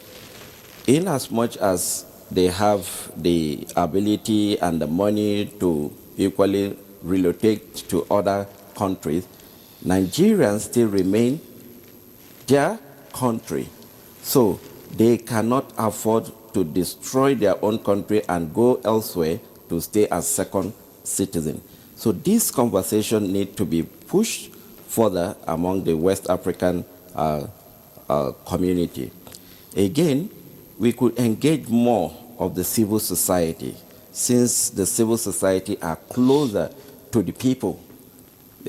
in as much as they have the ability and the money to equally relocate to other countries, Nigerians still remain their country. So they cannot afford to destroy their own country and go elsewhere to stay as second citizen. So this conversation needs to be pushed further among the West African community. Again, we could engage more of the civil society, since the civil society are closer to the people,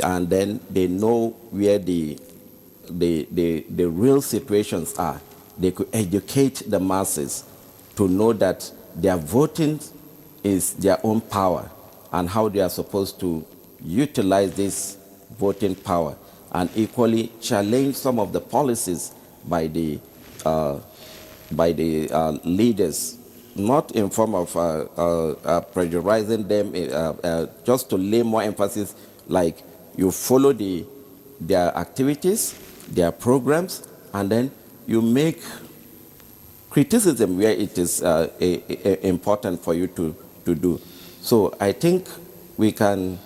and then they know where the real situations are. They could educate the masses to know that their voting is their own power and how they are supposed to utilize this voting power, and equally challenge some of the policies by the leaders, not in form of pressurizing them, just to lay more emphasis, like you follow their activities, their programs, and then you make criticism where it is important for you to do. So I think we can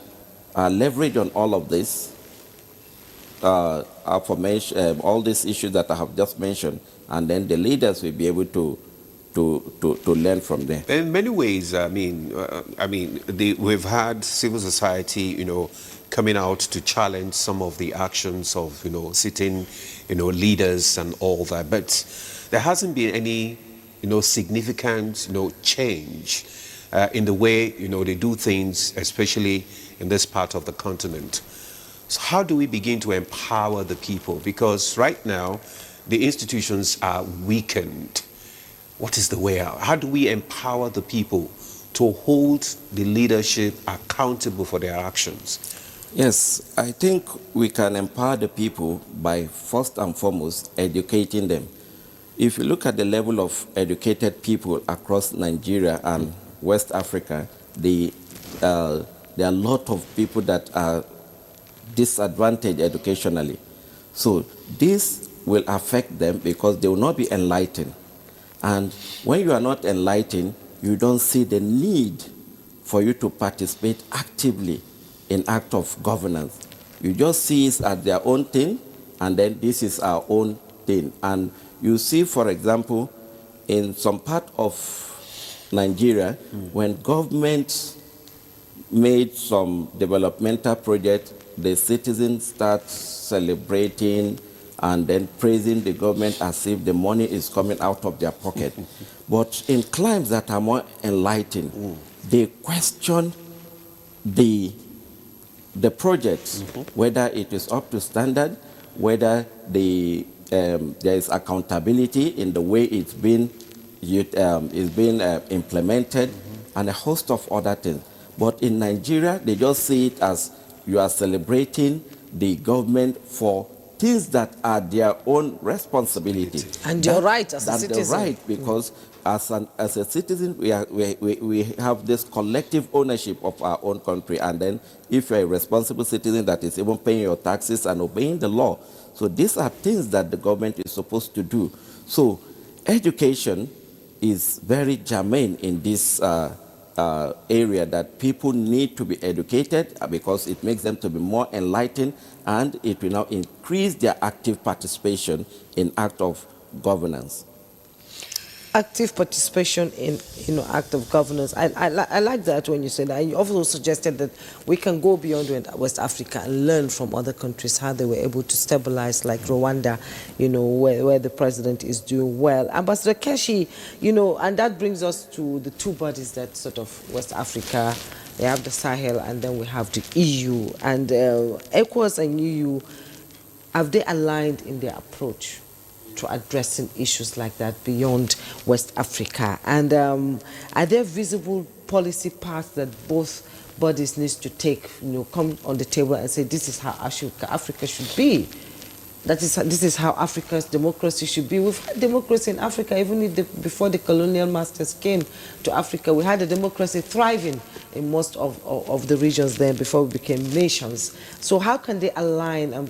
leverage on all of this, all these issues that I have just mentioned, and then the leaders will be able to learn from there. In many ways, we've had civil society, coming out to challenge some of the actions of, sitting, leaders and all that. But there hasn't been any, significant, change in the way, they do things, especially in this part of the continent. So how do we begin to empower the people? Because right now, the institutions are weakened. What is the way out? How do we empower the people to hold the leadership accountable for their actions? Yes, I think we can empower the people by first and foremost educating them. If you look at the level of educated people across Nigeria and West Africa, there are a lot of people that are disadvantaged educationally. So this will affect them because they will not be enlightened. And when you are not enlightened, you don't see the need for you to participate actively in act of governance. You just see it as their own thing, and then this is our own thing. And you see, for example, in some part of Nigeria, when government made some developmental project, the citizens start celebrating and then praising the government as if the money is coming out of their pocket. But in climes that are more enlightened, they question the projects, whether it is up to standard, whether the there is accountability in the way it's been implemented, and a host of other things. But in Nigeria, they just see it as you are celebrating the government for things that are their own responsibility. And you're right as a citizen. Right, because as a citizen, we have this collective ownership of our own country. And then if you're a responsible citizen that is even paying your taxes and obeying the law. So these are things that the government is supposed to do. So education is very germane in this area, that people need to be educated because it makes them to be more enlightened, and it will now increase their active participation in act of governance. Active participation in act of governance. I like that when you said that. You also suggested that we can go beyond West Africa and learn from other countries how they were able to stabilize, like Rwanda, where the president is doing well. Ambassador Keshi, and that brings us to the two bodies that sort of West Africa. They have the Sahel, and then we have the EU. And ECOWAS and EU, have they aligned in their approach to addressing issues like that beyond West Africa? And are there visible policy paths that both bodies need to take, come on the table and say, this is how Africa should be? This is how Africa's democracy should be. We've had democracy in Africa even before the colonial masters came to Africa. We had a democracy thriving in most of the regions there before we became nations. So how can they align and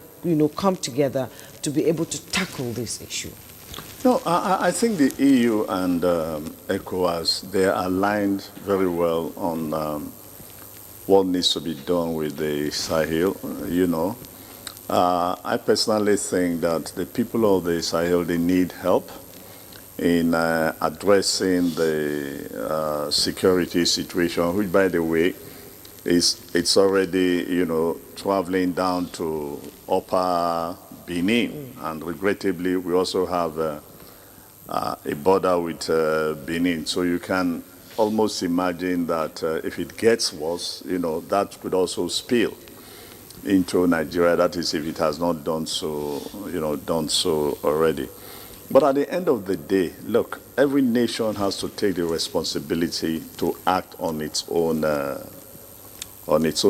come together to be able to tackle this issue? No, I think the EU and ECOWAS, they're aligned very well on what needs to be done with the Sahel, I personally think that the people of the Sahel, they need help in addressing the security situation, which, by the way, it's already, traveling down to upper Benin. And regrettably, we also have a border with Benin. So you can almost imagine that if it gets worse, that could also spill into Nigeria. That is, if it has not done so, already. But at the end of the day, look, every nation has to take the responsibility to act on its own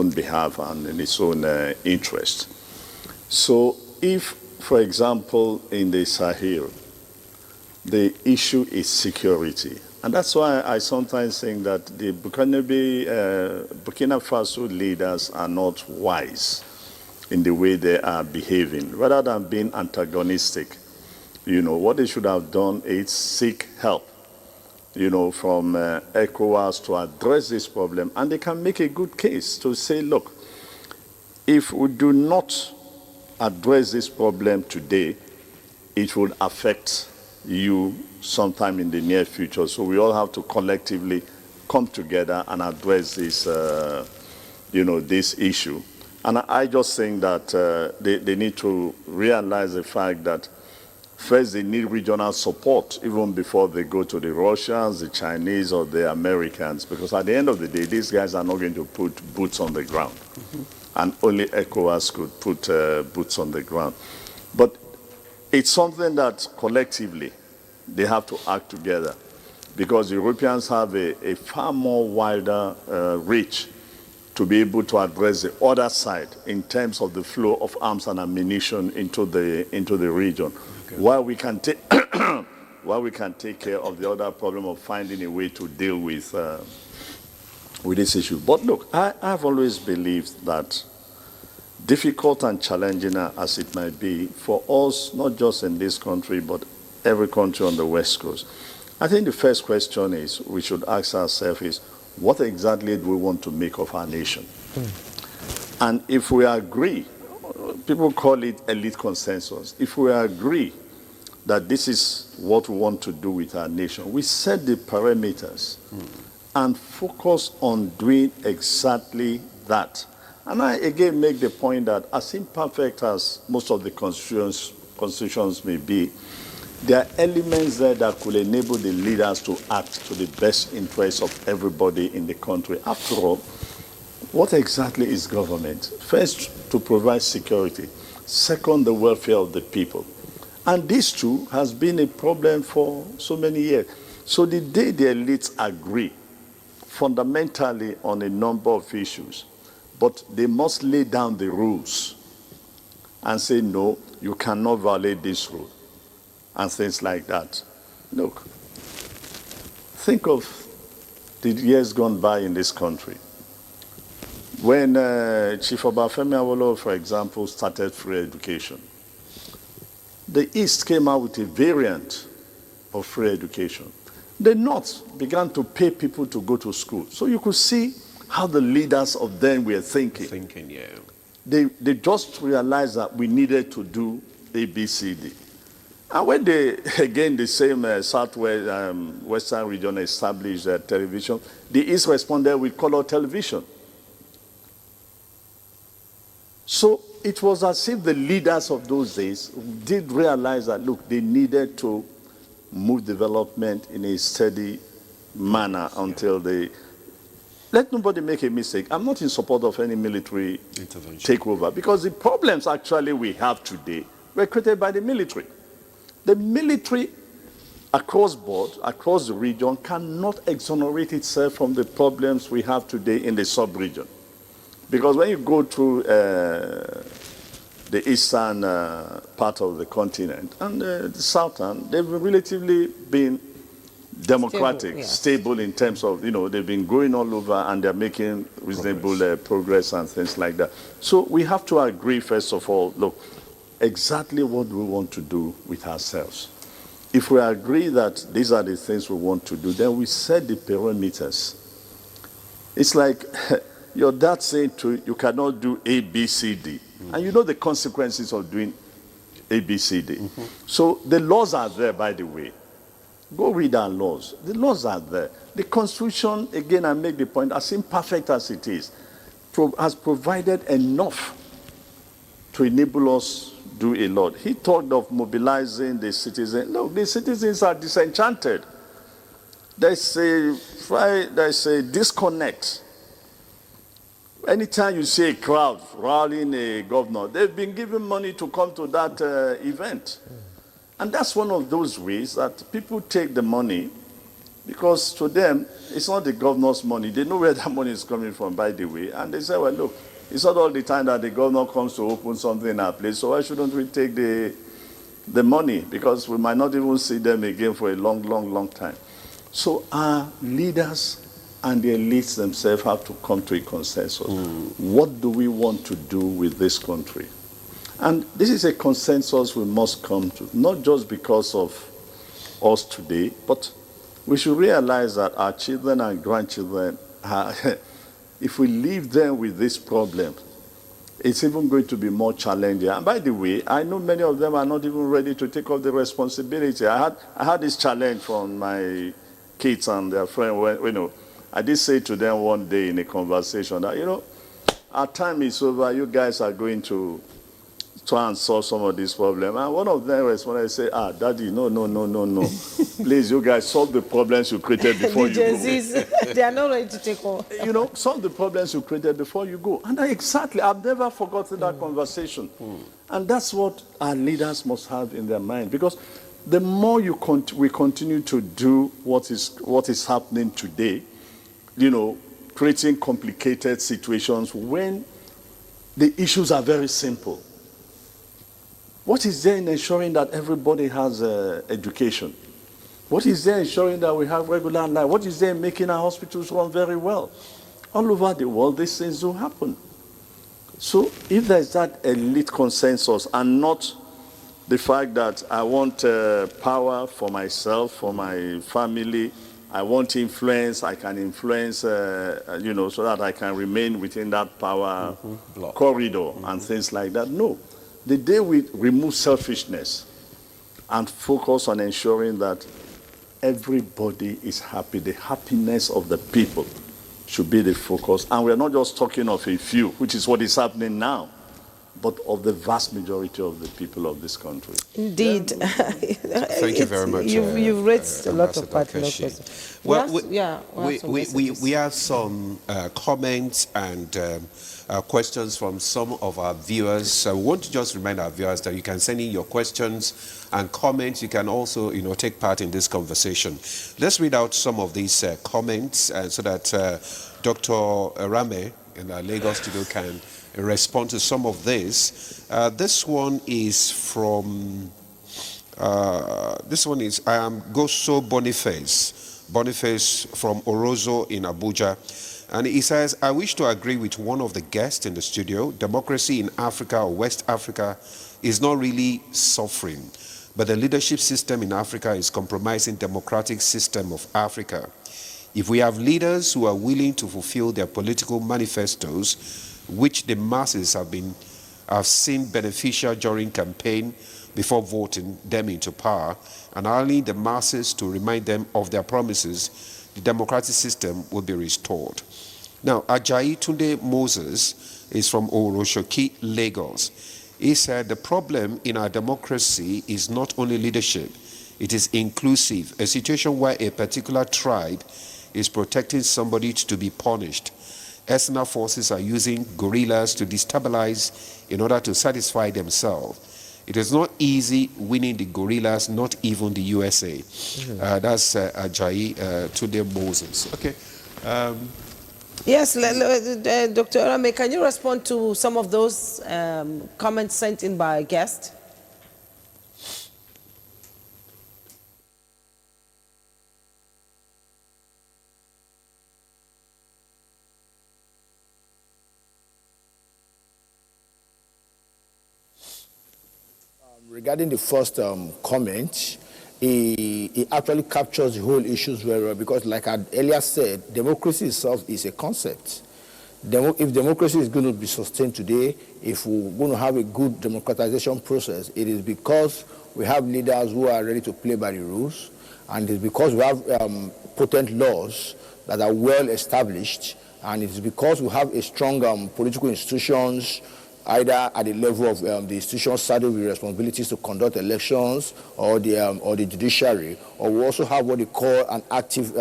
behalf and in its own interest. So if, for example, in the Sahel, the issue is security, and that's why I sometimes think that the Burkina Faso leaders are not wise in the way they are behaving. Rather than being antagonistic, what they should have done is seek help, from ECOWAS to address this problem. And they can make a good case to say, look, if we do not address this problem today, it will affect you sometime in the near future. So we all have to collectively come together and address this, this issue. And I just think that they need to realize the fact that first they need regional support even before they go to the Russians, the Chinese, or the Americans, because at the end of the day, these guys are not going to put boots on the ground. And only ECOWAS could put boots on the ground. But it's something that collectively they have to act together, because Europeans have a far more wider reach to be able to address the other side in terms of the flow of arms and ammunition into the region. Okay. While we can take care of the other problem of finding a way to deal with this issue. But look, I've always believed that, difficult and challenging as it might be for us, not just in this country, but every country on the West Coast, I think the first question we should ask ourselves is, what exactly do we want to make of our nation? And if we agree, people call it elite consensus, if we agree that this is what we want to do with our nation, we set the parameters and focus on doing exactly that. And I again make the point that, as imperfect as most of the constitutions may be, there are elements there that could enable the leaders to act to the best interests of everybody in the country. After all, what exactly is government? First, to provide security. Second, the welfare of the people. And this too has been a problem for so many years. So the day the elites agree fundamentally on a number of issues, but they must lay down the rules and say, no, you cannot violate this rule, and things like that. Look, think of the years gone by in this country. When Chief Obafemi Awolowo, for example, started free education, the East came out with a variant of free education. The North began to pay people to go to school. So you could see how the leaders of then were thinking. Yeah. They just realized that we needed to do ABCD. And when they, again, the same Southwest Western region established television, the East responded with color television. So it was as if the leaders of those days did realize that, look, they needed to move development in a steady manner until they... Let nobody make a mistake. I'm not in support of any military takeover, because the problems actually we have today were created by the military. The military across board, across the region, cannot exonerate itself from the problems we have today in the sub-region. Because when you go through the eastern part of the continent and the southern, they've relatively been democratic, stable in terms of, they've been going all over and they're making reasonable progress and things like that. So we have to agree, first of all, look, exactly what we want to do with ourselves. If we agree that these are the things we want to do, then we set the parameters. It's like your dad saying to you, you cannot do A, B, C, D. And you know the consequences of doing A, B, C, D. So the laws are there, by the way. Go read our laws. The laws are there. The Constitution, again, I make the point, as imperfect as it is, has provided enough to enable us do a lot. He talked of mobilizing the citizens. Look, the citizens are disenchanted. There's a disconnect. Anytime you see a crowd rallying a governor, they've been given money to come to that event. And that's one of those ways that people take the money, because to them, it's not the governor's money. They know where that money is coming from, by the way. And they say, well, look, it's not all the time that the governor comes to open something in our place, so why shouldn't we take the money? Because we might not even see them again for a long, long, long time. So our leaders and the elites themselves have to come to a consensus. What do we want to do with this country? And this is a consensus we must come to, not just because of us today, but we should realize that our children and grandchildren, if we leave them with this problem, it's even going to be more challenging. And by the way, I know many of them are not even ready to take up the responsibility. I had this challenge from my kids and their friends. I did say to them one day in a conversation that, our time is over. You guys are going to try and solve some of these problems. And one of them responded and said, Daddy, no. Please, you guys, solve the problems you created before you go. They are not ready to take on. Solve the problems you created before you go. And I've never forgotten that conversation. And that's what our leaders must have in their mind. Because the more we continue to do what is happening today, creating complicated situations when the issues are very simple. What is there in ensuring that everybody has education? What is there in ensuring that we have regular life? What is there in making our hospitals run very well? All over the world, these things do happen. So if there's that elite consensus and not the fact that I want power for myself, for my family, I want influence, I can influence, so that I can remain within that power corridor and things like that. No. The day we remove selfishness and focus on ensuring that everybody is happy, the happiness of the people should be the focus. And we're not just talking of a few, which is what is happening now. but of the vast majority of the people of this country. Indeed. Thank you very much. You've raised a lot of Ambassador pertinent Keshi. questions. Well, we We have some comments and questions from some of our viewers. We want to just remind our viewers that you can send in your questions and comments. You can also, take part in this conversation. Let's read out some of these comments so that Dr. Rame in our Lagos studio can respond to some of this. This one is from, I am Goso Boniface from Orozo in Abuja. And he says, I wish to agree with one of the guests in the studio. Democracy in Africa or West Africa is not really suffering, but the leadership system in Africa is compromising democratic system of Africa. If we have leaders who are willing to fulfill their political manifestos, which the masses have seen beneficial during campaign before voting them into power, and allowing the masses to remind them of their promises, the democratic system will be restored. Now, Ajayi Tunde Moses is from Oroshoki, Lagos. He said, the problem in our democracy is not only leadership, it is inclusive. A situation where a particular tribe is protecting somebody to be punished. External forces are using guerrillas to destabilize in order to satisfy themselves. It is not easy winning the guerrillas, not even the USA. That's Ajayi Tunde Moses. Okay. Yes, Dr. Rame, can you respond to some of those comments sent in by a guest? Regarding the first comment, he actually captures the whole issues very well because, like I earlier said, democracy itself is a concept. If democracy is going to be sustained today, if we're going to have a good democratization process, it is because we have leaders who are ready to play by the rules, and it's because we have potent laws that are well established, and it's because we have a strong political institutions, either at the level of the institutions saddled with responsibilities to conduct elections or the judiciary, or we also have what they call an active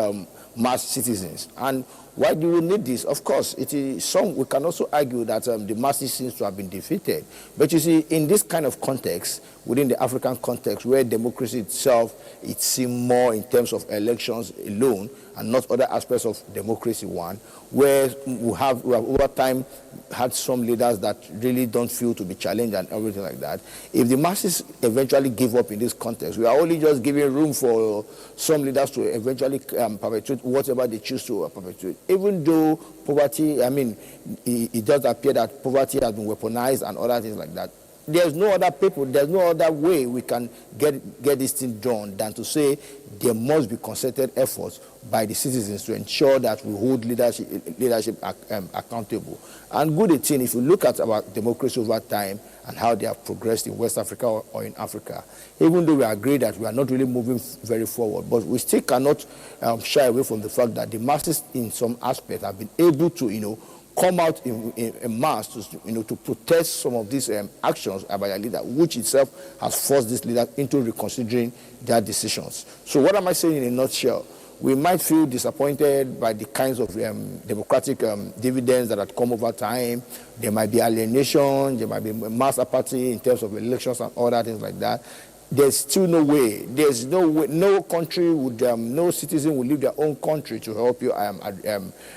mass citizens. And why do we need this? Of course, it is we can also argue that the masses seems to have been defeated. But you see, in this kind of context, within the African context, where democracy itself, it's seen more in terms of elections alone and not other aspects of democracy where we have over time had some leaders that really don't feel to be challenged and everything like that. If the masses eventually give up in this context, we are only just giving room for some leaders to eventually perpetuate whatever they choose to perpetuate. Even though poverty, it does appear that poverty has been weaponized and other things like that. There's no other way we can get this thing done than to say there must be concerted efforts by the citizens to ensure that we hold leadership accountable. And good thing, if you look at our democracy over time and how they have progressed in West Africa or in Africa, even though we agree that we are not really moving very forward, but we still cannot shy away from the fact that the masses in some aspects have been able to, come out in mass to protest some of these actions by a leader, which itself has forced this leader into reconsidering their decisions. So what am I saying in a nutshell? We might feel disappointed by the kinds of democratic dividends that have come over time. There might be alienation, there might be mass apathy in terms of elections and other things like that. There's still no way. There's no way. No country would, no citizen would leave their own country to help you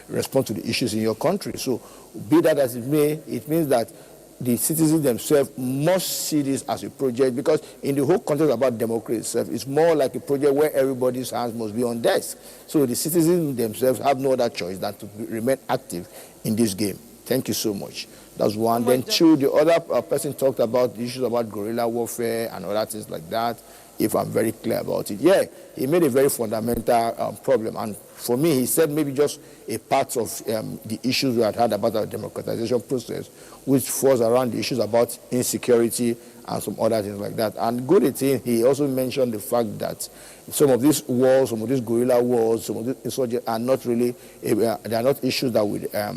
respond to the issues in your country. So, be that as it may, it means that the citizens themselves must see this as a project, because in the whole context about democracy itself, it's more like a project where everybody's hands must be on desk. So the citizens themselves have no other choice than to remain active in this game. Thank you so much. That's one. Then two, the other person talked about the issues about guerrilla warfare and other things like that, if I'm very clear about it. Yeah, he made a very fundamental problem. And for me, he said maybe just a part of the issues we had about our democratization process, which falls around the issues about insecurity and some other things like that. And good thing, he also mentioned the fact that some of these wars, some of these guerrilla wars, some of these insurgents are not really, they are not issues that we are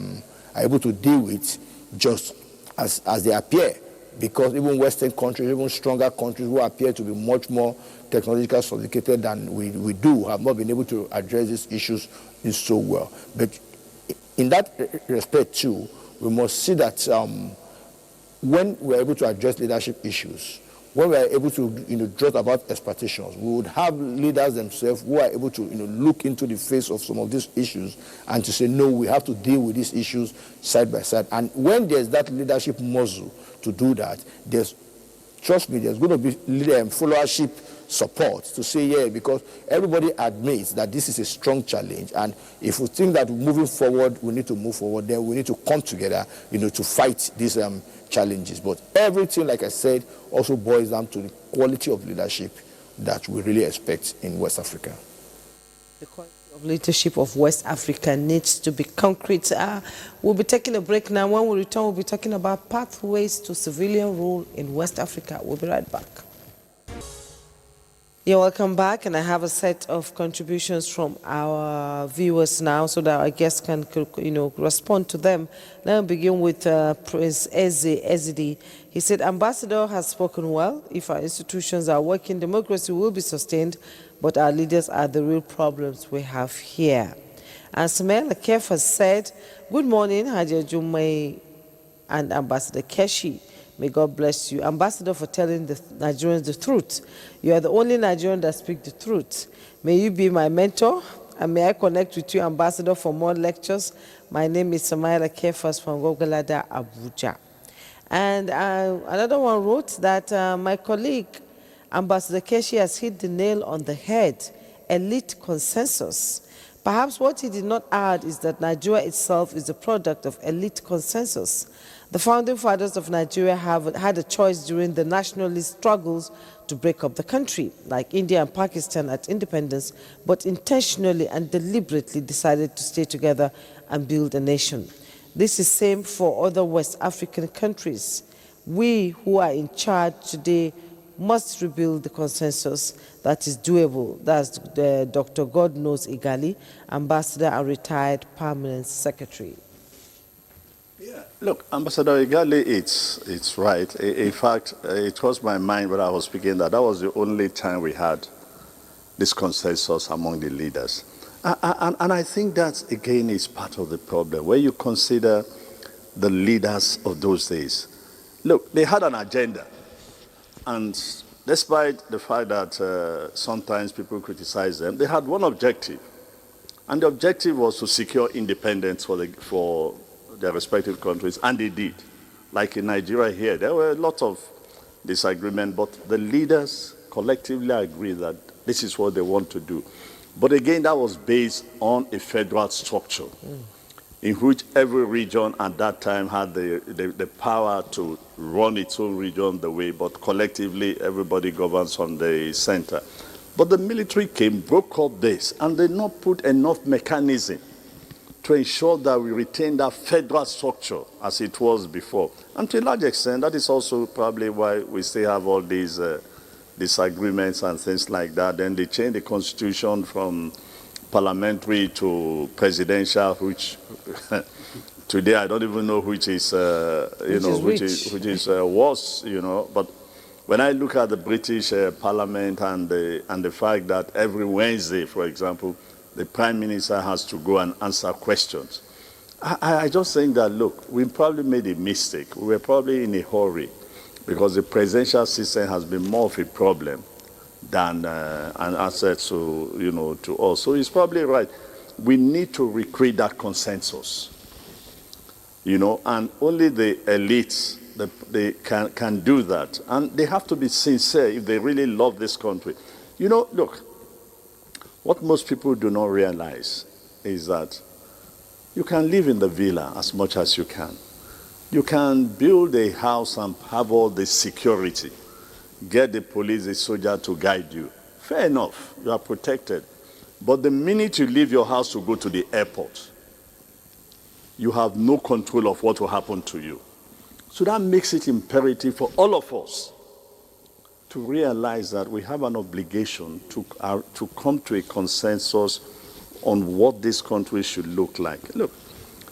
able to deal with just as they appear. because even Western countries, even stronger countries who appear to be much more technologically sophisticated than we do, have not been able to address these issues so well. But in that respect too, we must see that when we're able to address leadership issues, when we are able to jot about expectations, we would have leaders themselves who are able to look into the face of some of these issues and to say, no, we have to deal with these issues side by side. And when there's that leadership muscle to do that, trust me, there's going to be followership support to say, yeah, because everybody admits that this is a strong challenge, and if we think that moving forward, we need to move forward, then we need to come together, to fight these challenges. But everything, like I said, also boils down to the quality of leadership that we really expect in West Africa. The quality of leadership of West Africa needs to be concrete. We'll be taking a break now. When we return, we'll be talking about pathways to civilian rule in West Africa. We'll be right back. You're welcome back, and I have a set of contributions from our viewers now so that our guests can, respond to them. Let me begin with Prince Ezidi. He said, Ambassador has spoken well. If our institutions are working, democracy will be sustained, but our leaders are the real problems we have here. And Samuel Akef has said, good morning, Haji Jumai and Ambassador Keshi. May God bless you. Ambassador, for telling the Nigerians the truth. You are the only Nigerian that speaks the truth. May you be my mentor, and may I connect with you, Ambassador, for more lectures. My name is Samaila Kefas from Gogalada, Abuja. And another one wrote that my colleague, Ambassador Keshi, has hit the nail on the head, elite consensus. Perhaps what he did not add is that Nigeria itself is a product of elite consensus. The founding fathers of Nigeria had a choice during the nationalist struggles to break up the country, like India and Pakistan at independence, but intentionally and deliberately decided to stay together and build a nation. This is same for other West African countries. We who are in charge today must rebuild the consensus that is doable. That's Dr. Godknows Igali, Ambassador and retired Permanent Secretary. Yeah, look, Ambassador Igali, it's right. In fact, it crossed my mind when I was speaking that was the only time we had this consensus among the leaders. And I think that, again, is part of the problem. Where you consider the leaders of those days, look, they had an agenda. And despite the fact that sometimes people criticize them, they had one objective. And the objective was to secure independence for their respective countries, and they did. Like in Nigeria here, there were a lot of disagreement, but the leaders collectively agreed that this is what they want to do. But again, that was based on a federal structure in which every region at that time had the power to run its own region the way, but collectively everybody governs on the center. But the military came, broke up this, and they not put enough mechanism to ensure that we retain that federal structure as it was before. And to a large extent, that is also probably why we still have all these disagreements and things like that. Then they changed the constitution from parliamentary to presidential, which today I don't even know which is, which is worse, But when I look at the British Parliament and the fact that every Wednesday, for example, the Prime Minister has to go and answer questions. I just think that, look, we probably made a mistake. We were probably in a hurry because the presidential system has been more of a problem than an asset to us. So he's probably right. We need to recreate that consensus, and only the elites they can do that. And they have to be sincere if they really love this country. Look, what most people do not realize is that you can live in the villa as much as you can. You can build a house and have all the security, get the police, the soldier to guide you. Fair enough, you are protected. But the minute you leave your house to go to the airport, you have no control of what will happen to you. So that makes it imperative for all of us to realize that we have an obligation to come to a consensus on what this country should look like. Look,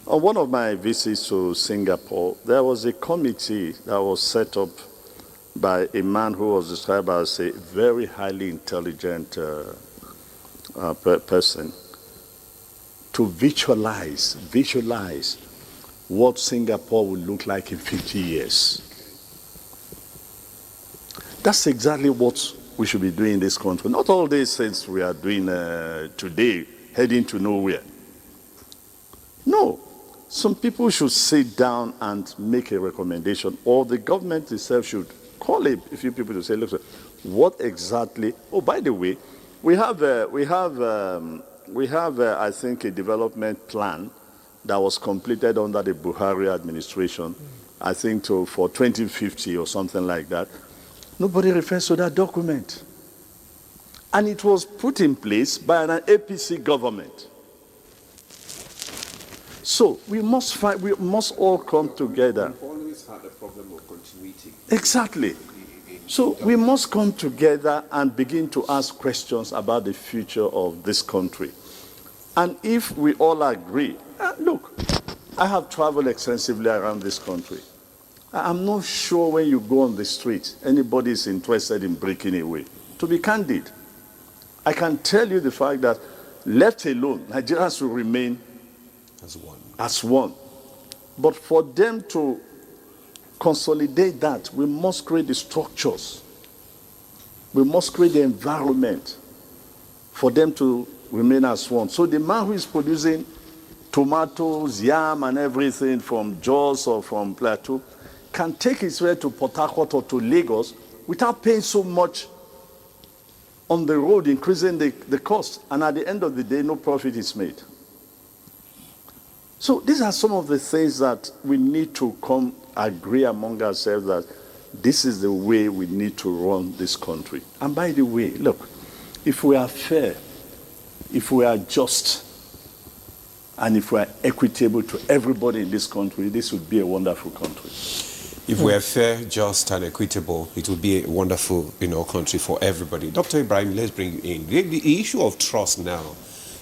On one of my visits to Singapore, there was a committee that was set up by a man who was described as a very highly intelligent person to visualize what Singapore will look like in 50 years. That's exactly what we should be doing in this country. Not all these things we are doing today, heading to nowhere. No. Some people should sit down and make a recommendation, or the government itself should call a few people to say, look, what exactly? Oh, by the way, we have I think, a development plan that was completed under the Buhari administration, I think for 2050 or something like that. Nobody refers to that document. And it was put in place by an APC government. So we must all come together. We've always had a problem of continuity. Exactly. So we must come together and begin to ask questions about the future of this country. And if we all agree, look, I have traveled extensively around this country. I'm not sure when you go on the street, anybody is interested in breaking away. To be candid, I can tell you the fact that, left alone, Nigerians will remain as one. But for them to consolidate that, we must create the structures. We must create the environment for them to remain as one. So the man who is producing tomatoes, yam, and everything from Jos or from Plateau can take his way to Port Harcourt or to Lagos without paying so much on the road, increasing the cost. And at the end of the day, no profit is made. So these are some of the things that we need to agree among ourselves that this is the way we need to run this country. And by the way, look, if we are fair, if we are just, and if we are equitable to everybody in this country, this would be a wonderful country. If we are fair, just, and equitable, it would be a wonderful, country for everybody. Dr. Ibrahim, let's bring you in. The issue of trust now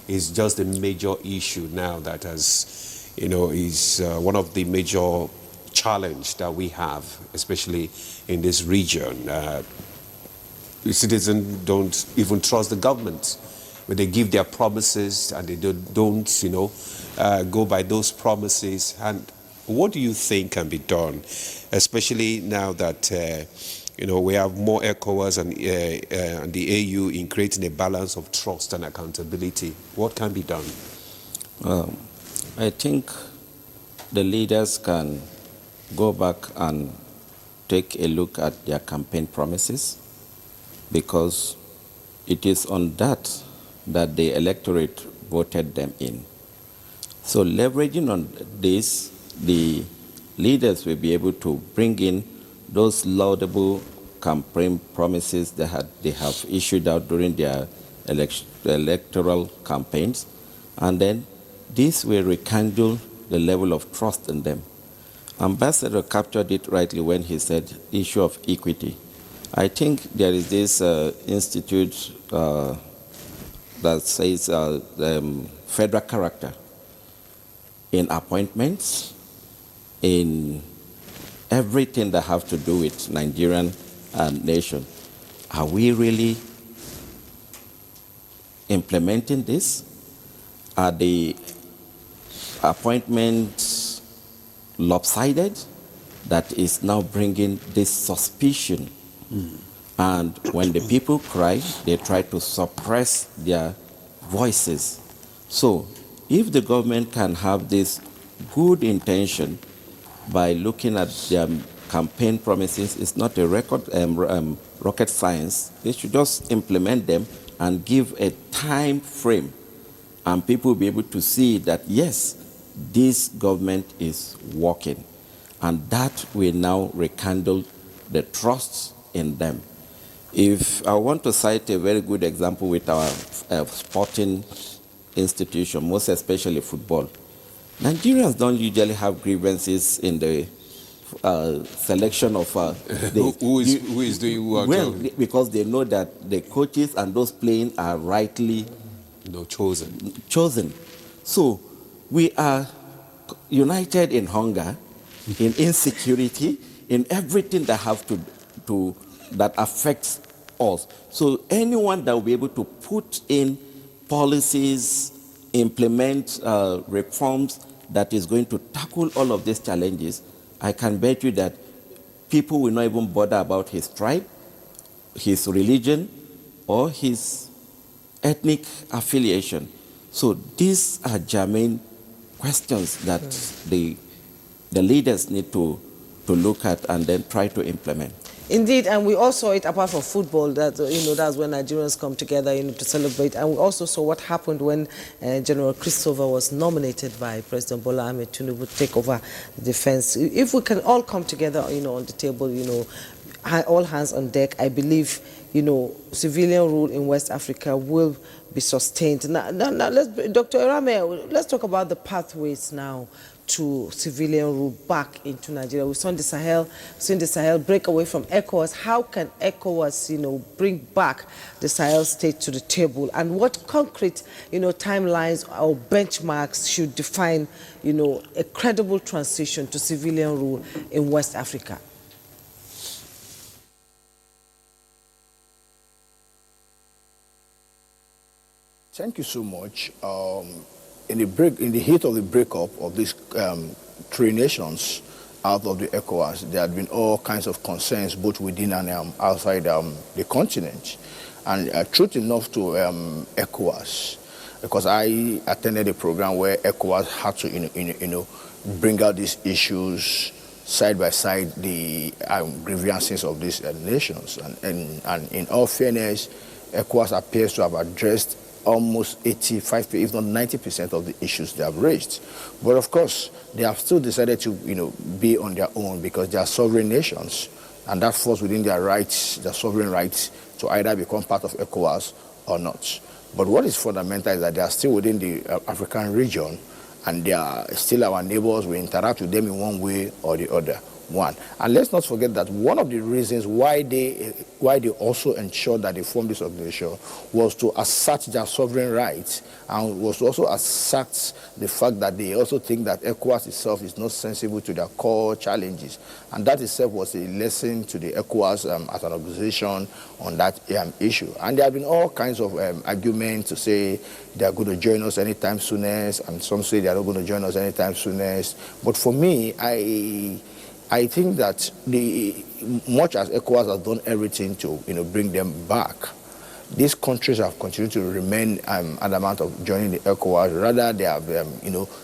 is just a major issue now that has, is one of the major challenge that we have, especially in this region. Citizens don't even trust the government. When they give their promises and they don't go by those promises. And what do you think can be done, especially now that we have more ECOWAS and the AU in creating a balance of trust and accountability? What can be done? I think the leaders can go back and take a look at their campaign promises, because it is on that the electorate voted them in. So leveraging on this, the leaders will be able to bring in those laudable campaign promises that they have issued out during their electoral campaigns, and then this will rekindle the level of trust in them. Ambassador captured it rightly when he said issue of equity. I think there is this institute that says federal character in appointments, in everything that have to do with Nigerian nation. Are we really implementing this? Are the appointments lopsided that is now bringing this suspicion? And when the people cry, they try to suppress their voices. So if the government can have this good intention by looking at their campaign promises, it's not a rocket science. They should just implement them and give a time frame, and people will be able to see that, yes, this government is working. And that will now rekindle the trust in them. If I want to cite a very good example with our sporting institution, most especially football, Nigerians don't usually have grievances in the selection of who is doing what? Well, because they know that the coaches and those playing are rightly chosen. So we are united in hunger, in insecurity, in everything that that affects us. So anyone that will be able to put in policies, implement reforms that is going to tackle all of these challenges, I can bet you that people will not even bother about his tribe, his religion, or his ethnic affiliation. So these are germane questions that the leaders need to look at and then try to implement. Indeed, and we all saw it apart from football, that that's when Nigerians come together to celebrate. And we also saw what happened when General Christopher was nominated by President Bola Ahmed Tinubu to take over the defense. If we can all come together on the table, all hands on deck, I believe civilian rule in West Africa will be sustained. Now Dr. Irame, let's talk about the pathways now to civilian rule back into Nigeria. We've seen the Sahel break away from ECOWAS. How can ECOWAS, bring back the Sahel state to the table? And what concrete, timelines or benchmarks should define, a credible transition to civilian rule in West Africa? Thank you so much. In the heat of the breakup of these three nations out of the ECOWAS, there had been all kinds of concerns both within and outside the continent. And truth enough to ECOWAS, because I attended a program where ECOWAS had to bring out these issues side by side, the grievances of these nations. And in all fairness, ECOWAS appears to have addressed almost 85%, if not 90% of the issues they have raised. But of course, they have still decided to, be on their own because they are sovereign nations, and that falls within their rights, their sovereign rights, to either become part of ECOWAS or not. But what is fundamental is that they are still within the African region, and they are still our neighbors. We interact with them in one way or the other. And let's not forget that one of the reasons why they also ensured that they formed this organization was to assert their sovereign rights, and was to also assert the fact that they also think that ECOWAS itself is not sensible to their core challenges. And that itself was a lesson to the ECOWAS as an organization on that issue. And there have been all kinds of arguments to say they are going to join us anytime soonest, and some say they are not going to join us anytime soonest. But for me, I think that much as ECOWAS has done everything to bring them back, these countries have continued to remain adamant of joining the ECOWAS. Rather, they have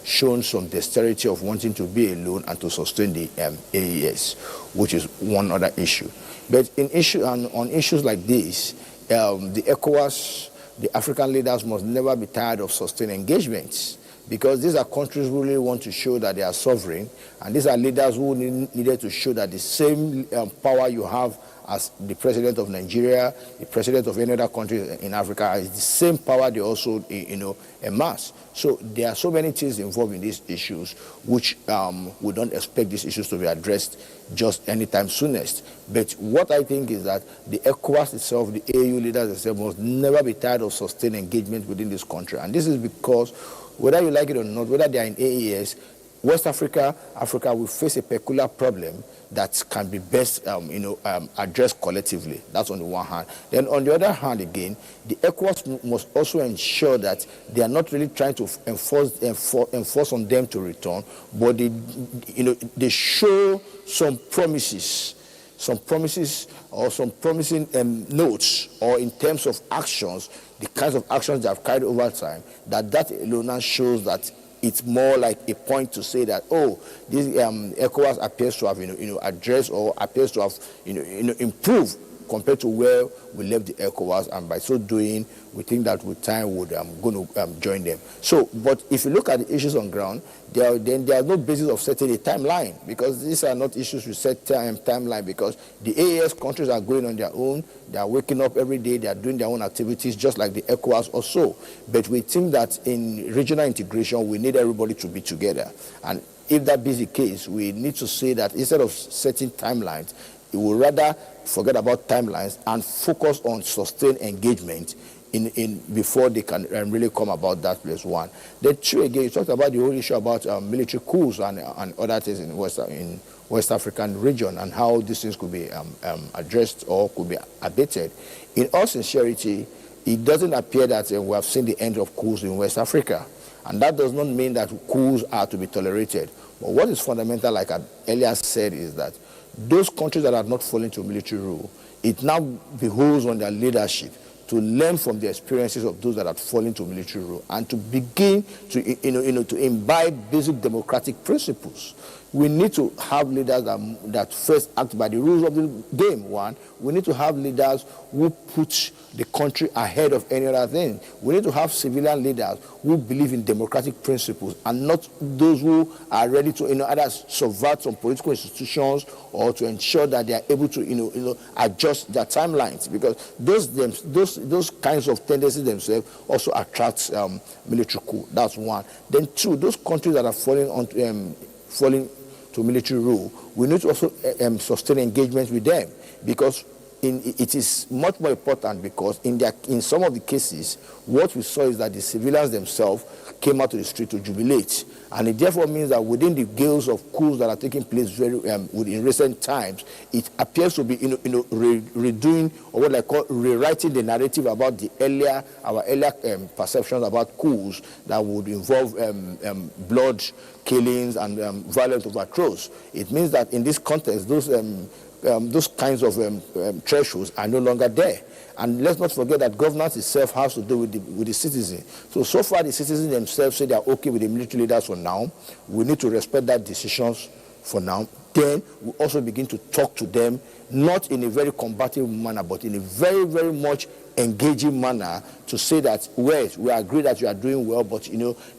shown some dexterity of wanting to be alone and to sustain the AES, which is one other issue. But on issues like this, the ECOWAS, the African leaders must never be tired of sustained engagements, because these are countries who really want to show that they are sovereign, and these are leaders who needed to show that the same power you have as the president of Nigeria, the president of any other country in Africa, is the same power they also amass. So there are so many things involved in these issues, which we don't expect these issues to be addressed just anytime soonest. But what I think is that the ECOWAS itself, the AU leaders themselves, must never be tired of sustained engagement within this country. And this is because, whether you like it or not, whether they are in AES, West Africa will face a peculiar problem that can be best addressed collectively. That's on the one hand. Then on the other hand again, the ECOWAS must also ensure that they are not really trying to enforce on them to return, but they show some promises or some promising notes, or in terms of actions, the kinds of actions they have carried over time, that alone shows that it's more like a point to say that, this ECOWAS appears to have addressed, or appears to have improved compared to where we left the ECOWAS, and by so doing, we think that with time we're going to join them. So, but if you look at the issues on ground, then there are no basis of setting a timeline, because these are not issues we set timeline, because the AES countries are going on their own, they are waking up every day, they are doing their own activities, just like the ECOWAS or so. But we think that in regional integration, we need everybody to be together. And if that be the case, we need to say that instead of setting timelines, we will rather forget about timelines and focus on sustained engagement before they can really come about that place, one. Then two, again, you talked about the whole issue about military coups and other things in West African region and how these things could be addressed or could be abated. In all sincerity, it doesn't appear that we have seen the end of coups in West Africa. And that does not mean that coups are to be tolerated. But what is fundamental, like I earlier said, is that those countries that are not falling to military rule, it now behoves on their leadership to learn from the experiences of those that are falling to military rule and to begin to, to imbibe basic democratic principles. We need to have leaders that first act by the rules of the game, one. We need to have leaders who put the country ahead of any other thing. We need to have civilian leaders who believe in democratic principles and not those who are ready to either subvert some political institutions or to ensure that they are able to adjust their timelines, because those kinds of tendencies themselves also attract military coup. That's one. Then two, those countries that are falling to military rule, we need to also sustain engagement with them, because it is much more important, because in some of the cases, what we saw is that the civilians themselves came out to the street to jubilate. And it therefore means that within the gales of coups that are taking place in recent times, it appears to be redoing, or what I call rewriting the narrative about our earlier perceptions about coups that would involve blood killings and violent overthrows. It means that in this context, those kinds of thresholds are no longer there. And let's not forget that governance itself has to do with the citizen. So far the citizens themselves say they are okay with the military leaders for now. We need to respect that decisions for now. Then we also begin to talk to them, not in a very combative manner, but in a very, very much engaging manner, to say that, well, we agree that you are doing well, but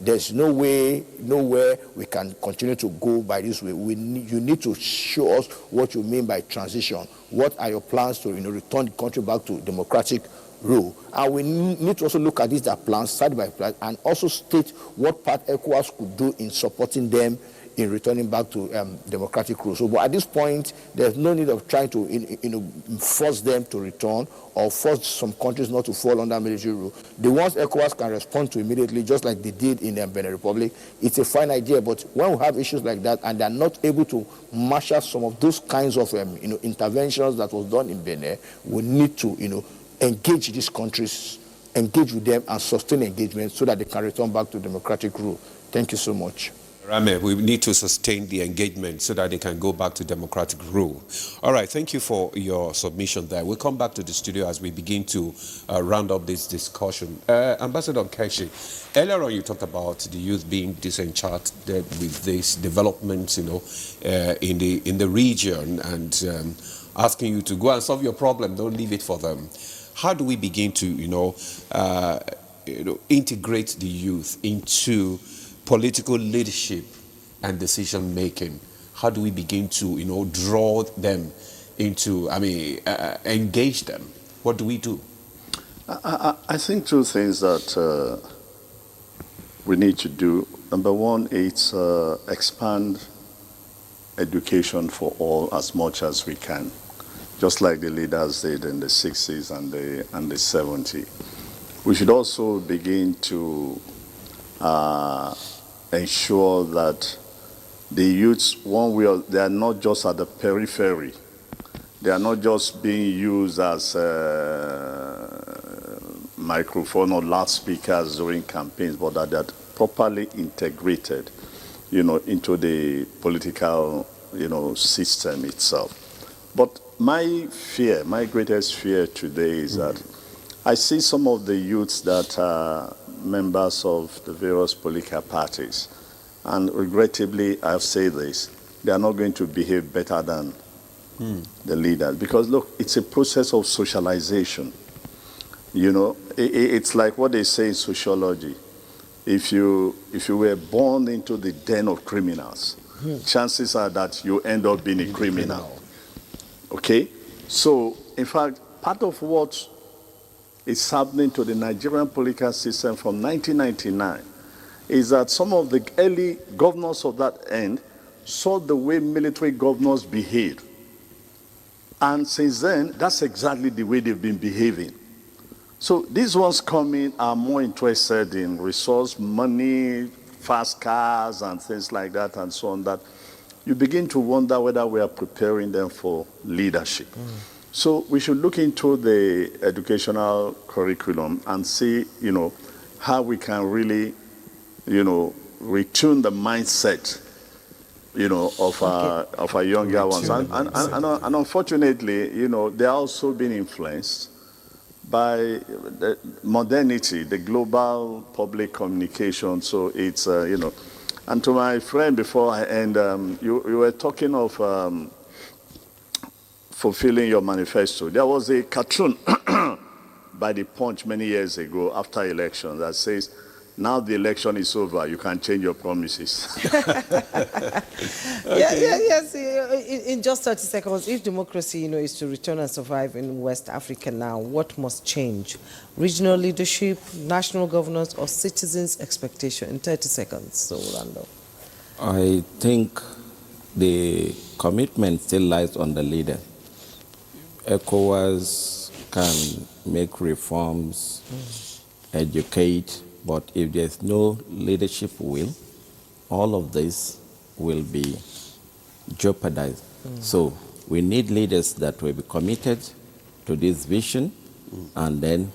there's nowhere we can continue to go by this way. You need to show us what you mean by transition. What are your plans to return the country back to democratic rule? And we need to also look at these plans side by side and also state what part ECOWAS could do in supporting them in returning back to democratic rule. So, but at this point, there's no need of trying to force them to return or force some countries not to fall under military rule. The ones ECOWAS can respond to immediately, just like they did in the Benin Republic, it's a fine idea. But when we have issues like that and they're not able to marshal some of those kinds of interventions that was done in Benin, we need to engage these countries, engage with them and sustain engagement so that they can return back to democratic rule. Thank you so much. Rame, we need to sustain the engagement so that they can go back to democratic rule. All right, thank you for your submission there. We'll come back to the studio as we begin to round up this discussion. Ambassador Keshi, earlier on you talked about the youth being disenchanted with these developments, in the region, and asking you to go and solve your problem, don't leave it for them. How do we begin to, integrate the youth into political leadership and decision making? How do we begin to, draw them into, engage them? What do we do? I think two things that we need to do. Number one, it's expand education for all as much as we can, just like the leaders did in the 60s and the 70s. We should also begin to ensure that the youths, they are not just at the periphery. They are not just being used as microphone or loudspeakers during campaigns, but that they are properly integrated, into the political, system itself. But my greatest fear today is that I see some of the youths that are members of the various political parties, and regrettably I'll say this, they are not going to behave better than the leaders, because look, it's a process of socialization. It's like what they say in sociology. If you were born into the den of criminals, chances are that you end up being a criminal. Okay? So, in fact, part of what is happening to the Nigerian political system from 1999 is that some of the early governors of that end saw the way military governors behaved. And since then, that's exactly the way they've been behaving. So these ones coming are more interested in resource, money, fast cars and things like that and so on, that you begin to wonder whether we are preparing them for leadership. So we should look into the educational curriculum and see, how we can really, retune the mindset, of our younger ones. And unfortunately, they're also being influenced by the modernity, the global public communication. So it's, and to my friend before I end, you were talking of fulfilling your manifesto. There was a cartoon by The Punch many years ago after election that says, now the election is over, you can change your promises. Yes. In just 30 seconds, if democracy, is to return and survive in West Africa now, what must change? Regional leadership, national governance, or citizens' expectation? In 30 seconds, so Orlando. I think the commitment still lies on the leader. ECOWAS can make reforms, educate, but if there's no leadership will, all of this will be jeopardized. So we need leaders that will be committed to this vision and then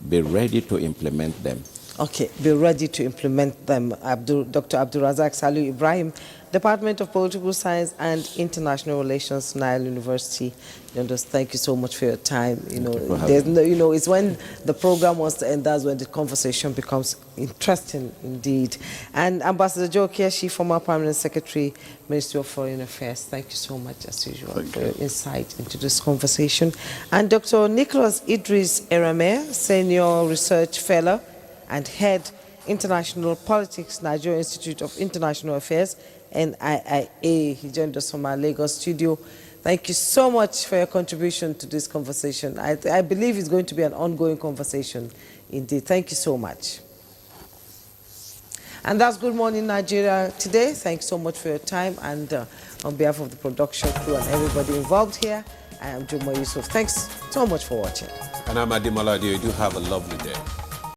be ready to implement them. Okay, be ready to implement them. Dr. Abdulrazak Salu Ibrahim, Department of Political Science and International Relations, Nile University. Thank you so much for your time. It's when the program wants to end, that's when the conversation becomes interesting indeed. And Ambassador Joe Keshi, former Permanent Secretary, Ministry of Foreign Affairs. Thank you so much, as usual, for your insight into this conversation. And Dr. Nicholas Idris Erame, Senior Research Fellow and Head International Politics, Nigerian Institute of International Affairs, NIIA. He joined us from our Lagos studio. Thank you so much for your contribution to this conversation. I believe it's going to be an ongoing conversation indeed. Thank you so much. And that's Good Morning Nigeria today. Thanks so much for your time. And on behalf of the production crew and everybody involved here, I am Juma Yusuf. Thanks so much for watching. And I'm Ademola. You do have a lovely day.